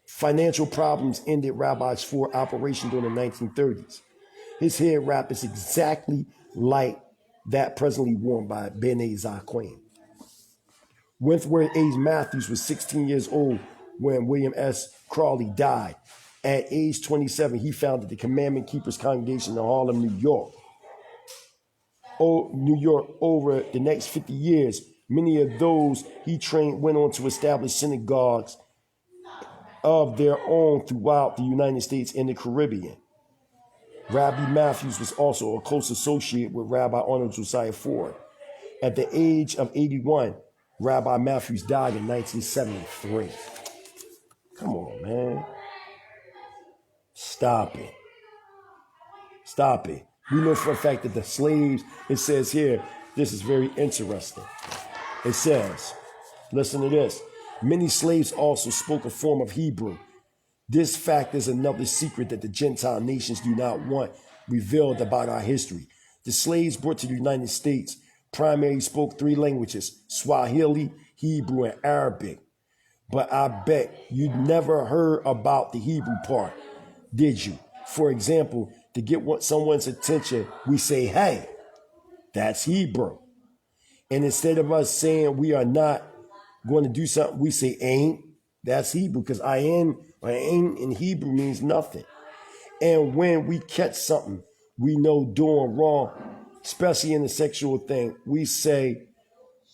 Financial problems ended Rabbi Ford's operation during the 1930s. His head wrap is exactly like that presently worn by B'nai Zaquin. Wentworth H. Matthews was 16 years old when William S. Crawley died. At age 27, he founded the Commandment Keepers Congregation in Harlem, New York. Over the next 50 years, many of those he trained went on to establish synagogues of their own throughout the United States and the Caribbean. Rabbi Matthews was also a close associate with Rabbi Arnold Josiah Ford. At the age of 81, Rabbi Matthews died in 1973. Come on, man. Stop it. We know for a fact that the slaves, it says here, this is very interesting. It says, listen to this. Many slaves also spoke a form of Hebrew. This fact is another secret that the Gentile nations do not want revealed about our history. The slaves brought to the United States primarily spoke 3 languages, Swahili, Hebrew, and Arabic. But I bet you never heard about the Hebrew part, did you? For example, to get someone's attention, we say, hey, that's Hebrew. And instead of us saying we are not going to do something, we say ain't. That's Hebrew, because I ain't in Hebrew means nothing. And when we catch something we know doing wrong, especially in the sexual thing, we say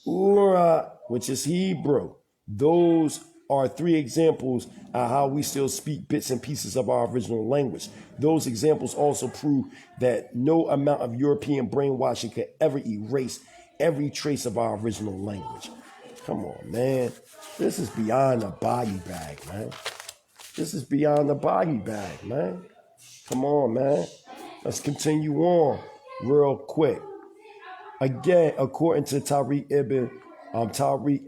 ura, which is Hebrew. Those are three examples of how we still speak bits and pieces of our original language. Those examples also prove that no amount of European brainwashing could ever erase every trace of our original language. Come on, man. This is beyond a body bag, man. This is beyond the body bag, man. Come on, man. Let's continue on real quick. Again, according to Tariq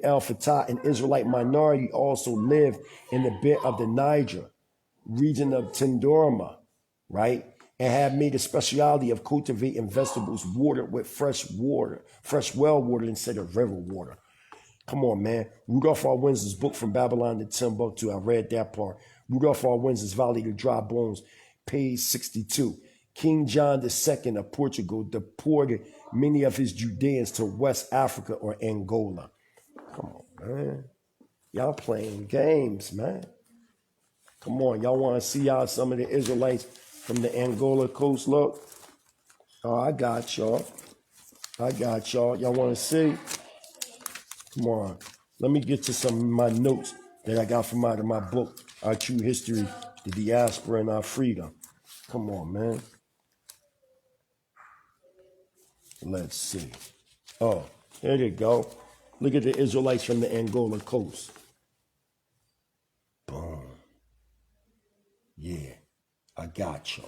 el-Fatah, an Israelite minority also lived in the bit of the Niger, region of Tindorma, right? And had made a specialty of cultivating vegetables watered with fresh well water instead of river water. Come on, man. Rudolph R. Windsor's book From Babylon to Timbuktu. I read that part. Rudolph R. Windsor's Valley of Dry Bones, page 62. King John II of Portugal deported many of his Judeans to West Africa or Angola. Come on, man. Y'all playing games, man. Come on. Y'all want to see how some of the Israelites from the Angola coast look? Oh, I got y'all. Y'all want to see? Come on. Let me get to some of my notes that I got from out of my book, Our True History, the Diaspora and Our Freedom. Come on, man. Let's see. Oh, there you go. Look at the Israelites from the Angola coast. Boom. Yeah, I got you.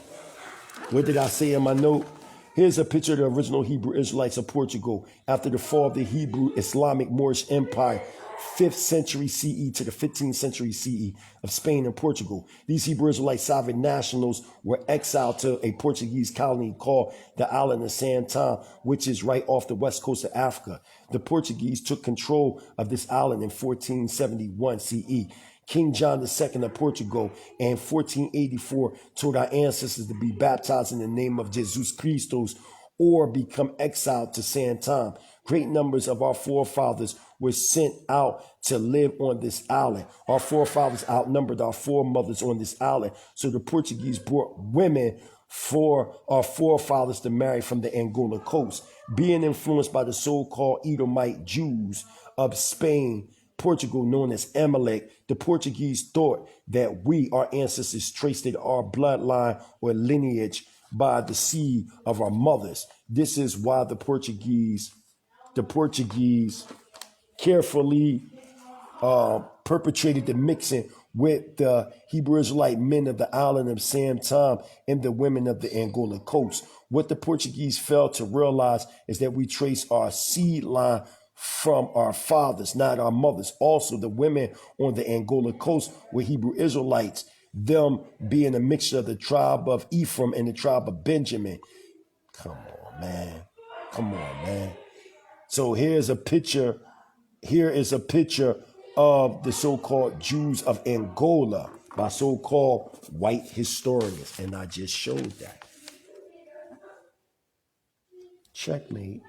What did I say in my note? Here's a picture of the original Hebrew Israelites of Portugal after the fall of the Hebrew Islamic Moorish Empire, 5th century CE to the 15th century CE of Spain and Portugal. These Hebrew Israelite sovereign nationals were exiled to a Portuguese colony called the island of Santam, which is right off the west coast of Africa. The Portuguese took control of this island in 1471 CE. King John II of Portugal in 1484 told our ancestors to be baptized in the name of Jesus Christos or become exiled to Santam. Great numbers of our forefathers were sent out to live on this island. Our forefathers outnumbered our foremothers on this island, so the Portuguese brought women for our forefathers to marry from the Angola coast. Being influenced by the so-called Edomite Jews of Spain, Portugal, known as Amalek, the Portuguese thought that we, our ancestors, traced our bloodline or lineage by the seed of our mothers. This is why the Portuguese carefully perpetrated the mixing with the Hebrew Israelite men of the island of Santam and the women of the Angola coast. What the Portuguese failed to realize is that we trace our seed line from our fathers, not our mothers. Also, the women on the Angola coast were Hebrew Israelites, them being a mixture of the tribe of Ephraim and the tribe of Benjamin. Come on, man. So here is a picture of the so-called Jews of Angola by so-called white historians. And I just showed that. Checkmate.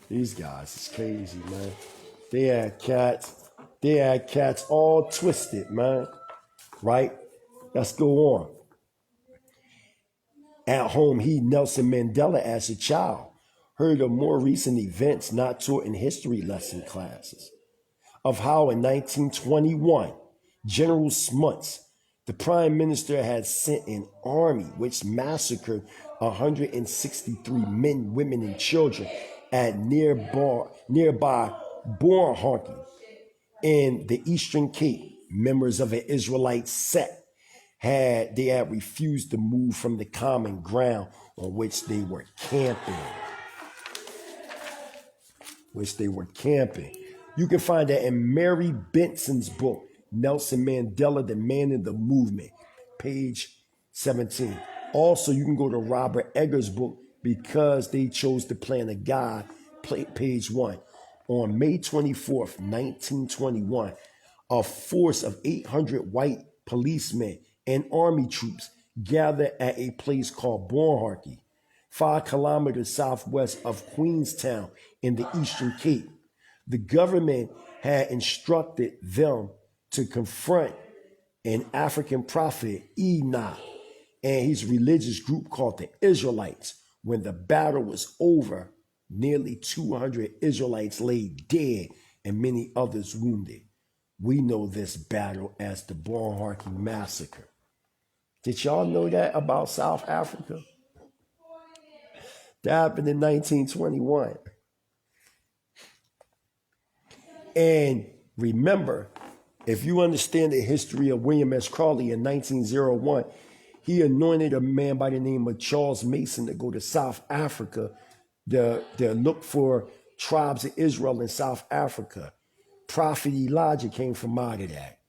These guys is crazy, man. They had cats all twisted, man. Right? Let's go on. At home, Nelson Mandela, as a child, heard of more recent events not taught in history lesson classes, of how in 1921, General Smuts, the prime minister, had sent an army which massacred 163 men, women, and children at nearby Bornholm in the Eastern Cape. Members of an Israelite sect had refused to move from the common ground on which they were camping. You can find that in Mary Benson's book, Nelson Mandela, The Man in the Movement, page 17. Also, you can go to Robert Egger's book, Because They Chose to Plan a God, page 1. On May 24th, 1921, a force of 800 white policemen and army troops gathered at a place called Bornholm, 5 kilometers southwest of Queenstown in the Eastern Cape. The government had instructed them to confront an African prophet, Qanath, and his religious group called the Israelites. When the battle was over, nearly 200 Israelites lay dead and many others wounded. We know this battle as the Bornhardt Massacre. Did y'all know that about South Africa? That happened in 1921. And remember, if you understand the history of William S. Crawley in 1901, he anointed a man by the name of Charles Mason to go to South Africa to look for tribes of Israel in South Africa. Prophet Elijah came from out of that.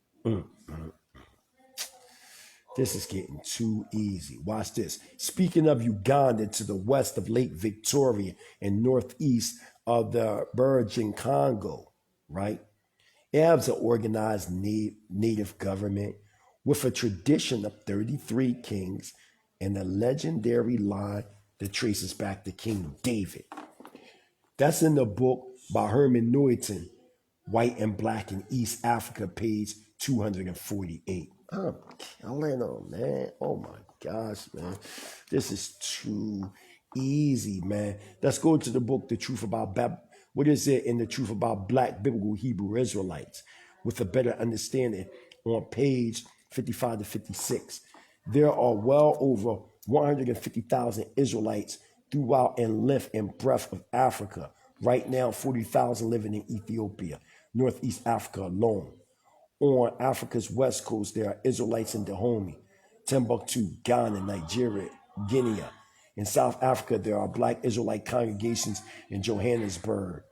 This is getting too easy. Watch this. Speaking of Uganda, to the west of Lake Victoria and northeast of the Virgin Congo, right? It has an organized native government with a tradition of 33 kings and a legendary line that traces back to King David. That's in the book by Herman Newton, White and Black in East Africa, page 248. I'm killing them, man. Oh my gosh, man. This is too easy, man. Let's go to the book, The Truth About what is it in The Truth About Black Biblical Hebrew Israelites, with a better understanding, on page 55 to 56. There are well over 150,000 Israelites throughout and length and breadth of Africa. Right now, 40,000 living in Ethiopia, Northeast Africa alone. On Africa's west coast, there are Israelites in Dahomey, Timbuktu, Ghana, Nigeria, Guinea. In South Africa, there are Black Israelite congregations in Johannesburg,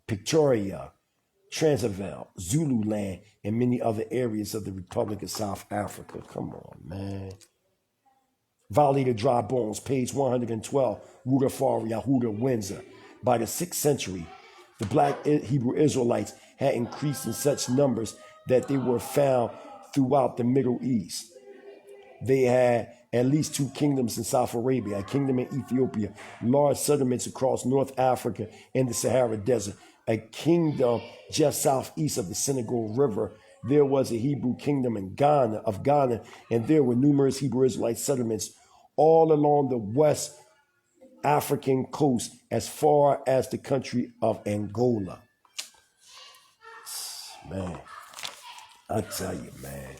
Pretoria, Transvaal, Zululand, and many other areas of the Republic of South Africa. Come on, man. Valley of Dry Bones, page 112, Rutherford Yahuda Windsor. By the 6th century, the Black Hebrew Israelites had increased in such numbers that they were found throughout the Middle East. They had at least 2 kingdoms in South Arabia, a kingdom in Ethiopia, large settlements across North Africa and the Sahara Desert, a kingdom just southeast of the Senegal River. There was a Hebrew kingdom in Ghana, and there were numerous Hebrew Israelite settlements all along the West African coast as far as the country of Angola. Man, I tell you, man.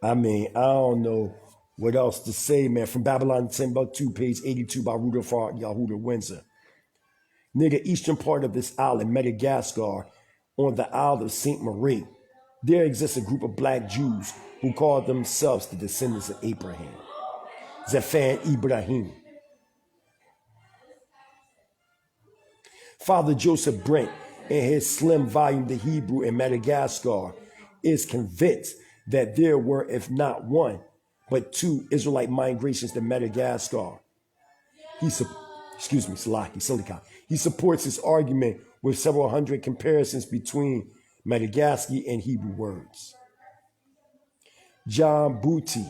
I mean, I don't know what else to say, man. From Babylon to Timbuktu, page 82 by Rutherford Yahuda Windsor. Near the eastern part of this island, Madagascar, on the Isle of Saint Marie, there exists a group of Black Jews who call themselves the descendants of Abraham. Zephan Ibrahim. Father Joseph Brent, in his slim volume, The Hebrew in Madagascar, is convinced that there were, if not one, but 2 Israelite migrations to Madagascar. He supports his argument with several hundred comparisons between Madagascar and Hebrew words. John Booty,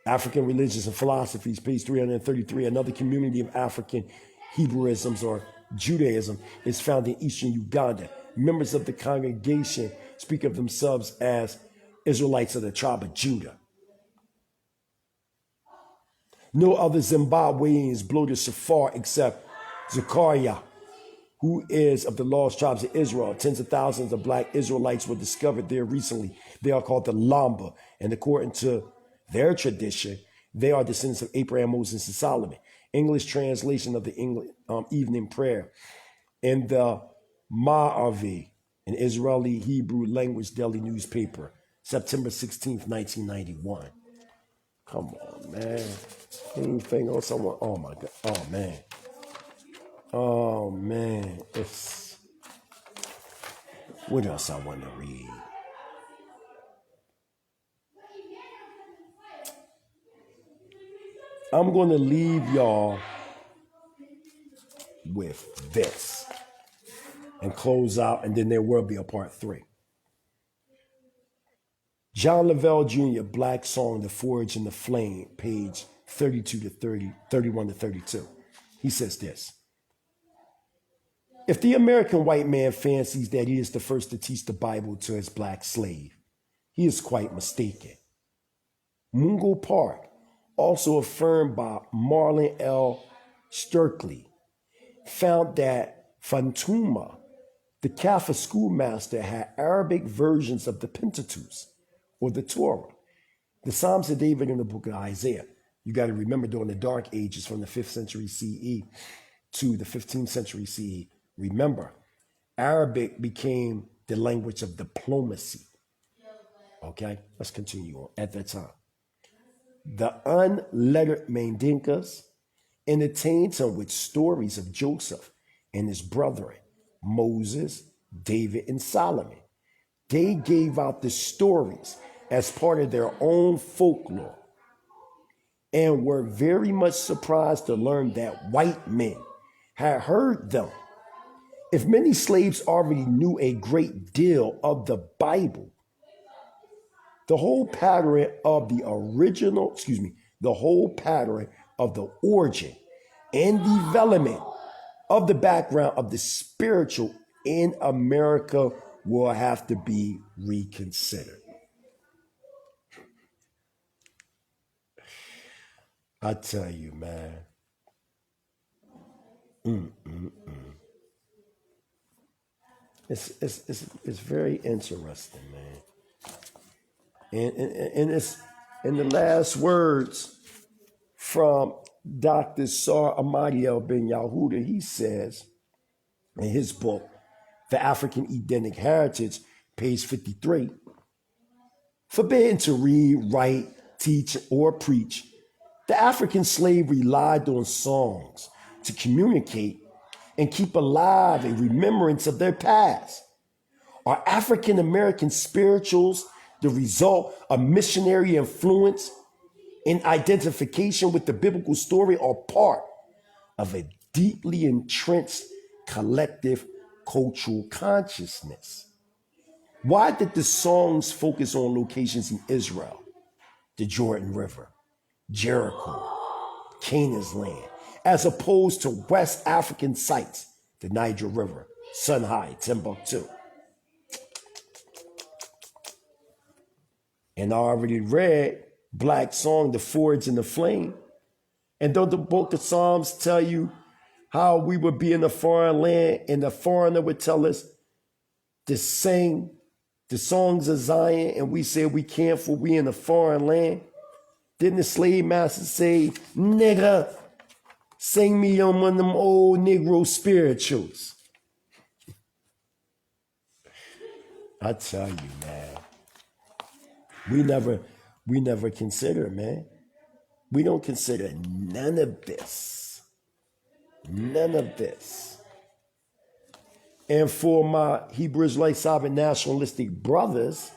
African Religions and Philosophies, page 333. Another community of African Hebrewisms or Judaism is found in eastern Uganda. Members of the congregation speak of themselves as Israelites of the tribe of Judah. No other Zimbabweans blow the shofar except Zechariah, who is of the lost tribes of Israel. Tens of thousands of Black Israelites were discovered there recently. They are called the Lamba, and according to their tradition, they are descendants of Abraham, Moses, and Solomon. English translation of the evening prayer in the Ma'avi, an Israeli Hebrew language daily newspaper, September 16th, 1991. Come on, man. Anything else someone? Oh my God. Oh man. Oh man. It's what else I want to read? I'm going to leave y'all with this and close out, and then there will be a part 3. John Lavelle Jr., Black Song, The Forge and the Flame, page 32 to 30, 31 to 32. He says this: if the American white man fancies that he is the first to teach the Bible to his Black slave, he is quite mistaken. Mungo Park, also affirmed by Marlon L. Sturkley, found that Fantuma, the Catholic schoolmaster, had Arabic versions of the Pentateuch, or the Torah, the Psalms of David, and the book of Isaiah. You got to remember, during the Dark Ages from the 5th century CE to the 15th century CE, remember, Arabic became the language of diplomacy. Okay, let's continue on. At that time, the unlettered Mandinkas entertained him with stories of Joseph and his brethren, Moses, David, and Solomon. They gave out the stories as part of their own folklore and were very much surprised to learn that white men had heard them. If many slaves already knew a great deal of the Bible, the whole pattern of the origin and development of the background of the spiritual in America will have to be reconsidered. I tell you, man. It's very interesting, man. And it's in the last words from Dr. Sar Ahmadiel Ben Yahuda. He says in his book, The African Edenic Heritage, page 53, forbidden to read, write, teach, or preach, the African slave relied on songs to communicate and keep alive a remembrance of their past. Are African American spirituals the result of missionary influence and identification with the biblical story, or part of a deeply entrenched collective cultural consciousness? Why did the songs focus on locations in Israel, the Jordan River, Jericho, Canaan's land, as opposed to West African sites, the Niger River, Songhai, Timbuktu? And I already read Black Song, The Forge and the Flame. And don't the book of Psalms tell you how we would be in a foreign land and the foreigner would tell us to sing the songs of Zion, and we said we can't for we in a foreign land? Didn't the slave master say, nigga, sing me on one of them old Negro spirituals? I tell you, man, we never consider, man. We don't consider none of this. None of this. And for my Hebrew Israelite sovereign nationalistic brothers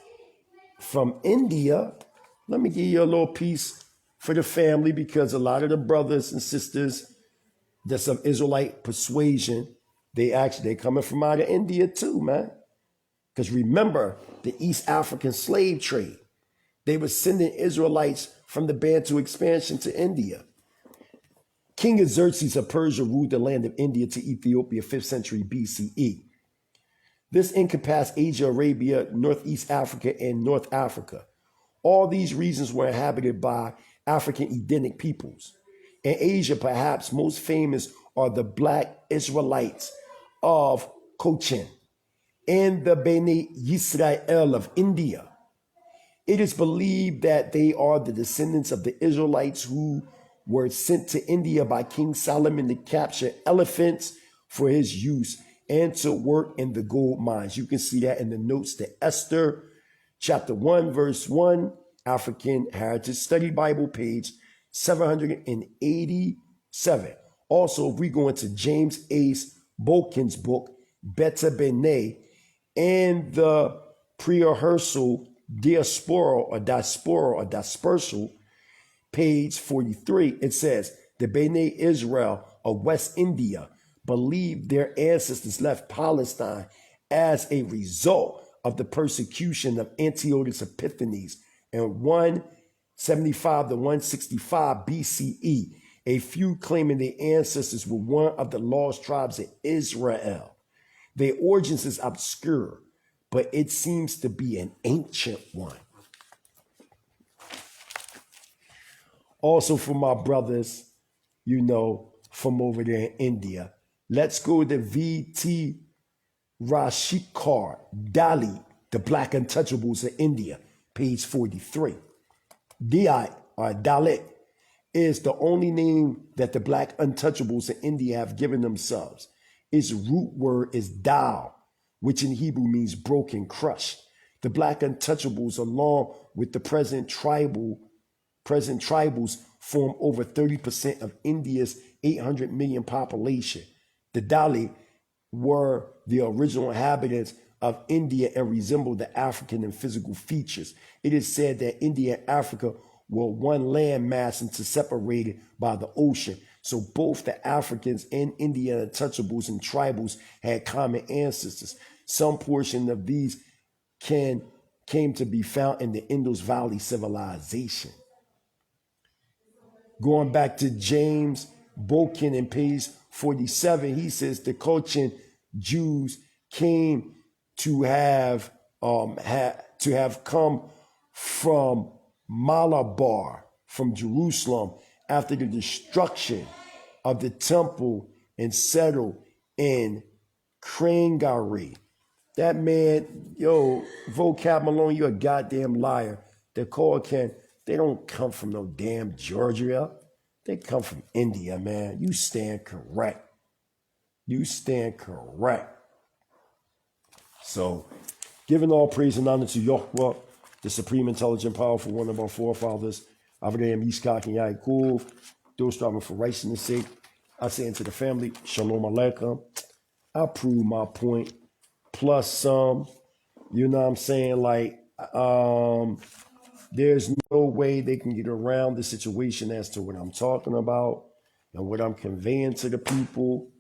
from India, let me give you a little piece for the family, because a lot of the brothers and sisters that's of Israelite persuasion, they're coming from out of India too, man. Because remember the East African slave trade. They were sending Israelites from the Bantu expansion to India. King Xerxes of Persia ruled the land of India to Ethiopia, 5th century BCE. This encompassed Asia, Arabia, Northeast Africa, and North Africa. All these regions were inhabited by African Edenic peoples. In Asia, perhaps most famous are the Black Israelites of Cochin and the Bene YISRA'EL of India. It is believed that they are the descendants of the Israelites who were sent to India by King Solomon to capture elephants for his use and to work in the gold mines. You can see that in the notes to Esther, chapter 1, verse 1, African Heritage Study Bible, page 787. Also, if we go into James Ace Bolkin's book, Beta Bene, and the pre-rehearsal diaspora or dispersal, page 43, it says, the Bene Israel of West India believed their ancestors left Palestine as a result of the persecution of Antiochus Epiphanes in 175 to 165 BCE. A few claiming their ancestors were one of the lost tribes of Israel. Their origins is obscure, but it seems to be an ancient one. Also for my brothers, from over there in India. Let's go to V.T. Rashikar Dali, the Black Untouchables of India, page 43. Dalit is the only name that the Black Untouchables of India have given themselves. Its root word is dal, which in Hebrew means broken, crushed. The Black Untouchables, along with the present tribals, form over 30% of India's 800 million population. The Dalit were the original inhabitants of India and resembled the African in physical features. It is said that India and Africa were one land mass separated by the ocean. So both the Africans and Indian untouchables and tribals had common ancestors. Some portion of these came to be found in the Indus Valley civilization. Going back to James Boken in page 47, he says the Cochin Jews came to have come from Malabar, from Jerusalem, after the destruction of the temple and settled in Krangari. That man, vocab Malone, you a goddamn liar. The Caucasian, they don't come from no damn Georgia. They come from India, man. You stand correct. You stand correct. So, giving all praise and honor to Yahweh, the supreme, intelligent, powerful one of our forefathers, Avraham, Yitzchak, and Yaakov, those striving for righteousness' sake. I say unto the family, Shalom Aleichem. I prove my point, plus some. You know what I'm saying? Like, there's no way they can get around the situation as to what I'm talking about and what I'm conveying to the people.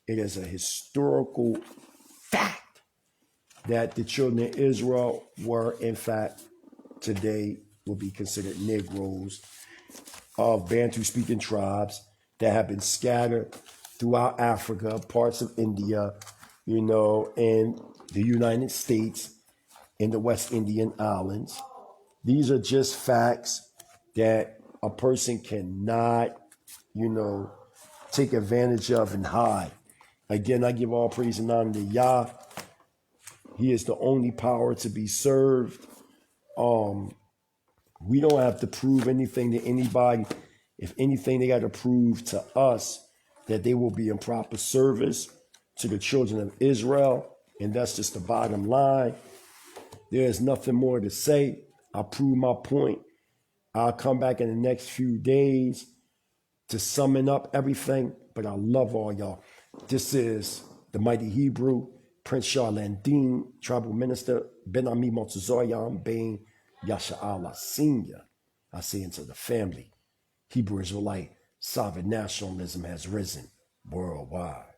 It is a historical fact that the children of Israel were, in fact, today will be considered Negroes of Bantu-speaking tribes that have been scattered throughout Africa, parts of India, in the United States, in the West Indian Islands. These are just facts that a person cannot, take advantage of and hide. Again, I give all praise and honor to Yah. He is the only power to be served. We don't have to prove anything to anybody. If anything, they got to prove to us that they will be in proper service to the children of Israel. And that's just the bottom line. There's nothing more to say. I prove my point. I'll come back in the next few days to summon up everything. But I love all y'all. This is the mighty Hebrew, Prince Charlandine, tribal minister, Ben Ami Montezorian, Ben Yasha Allah Senior. I say into the family, Hebrew Israelite, sovereign nationalism has risen worldwide.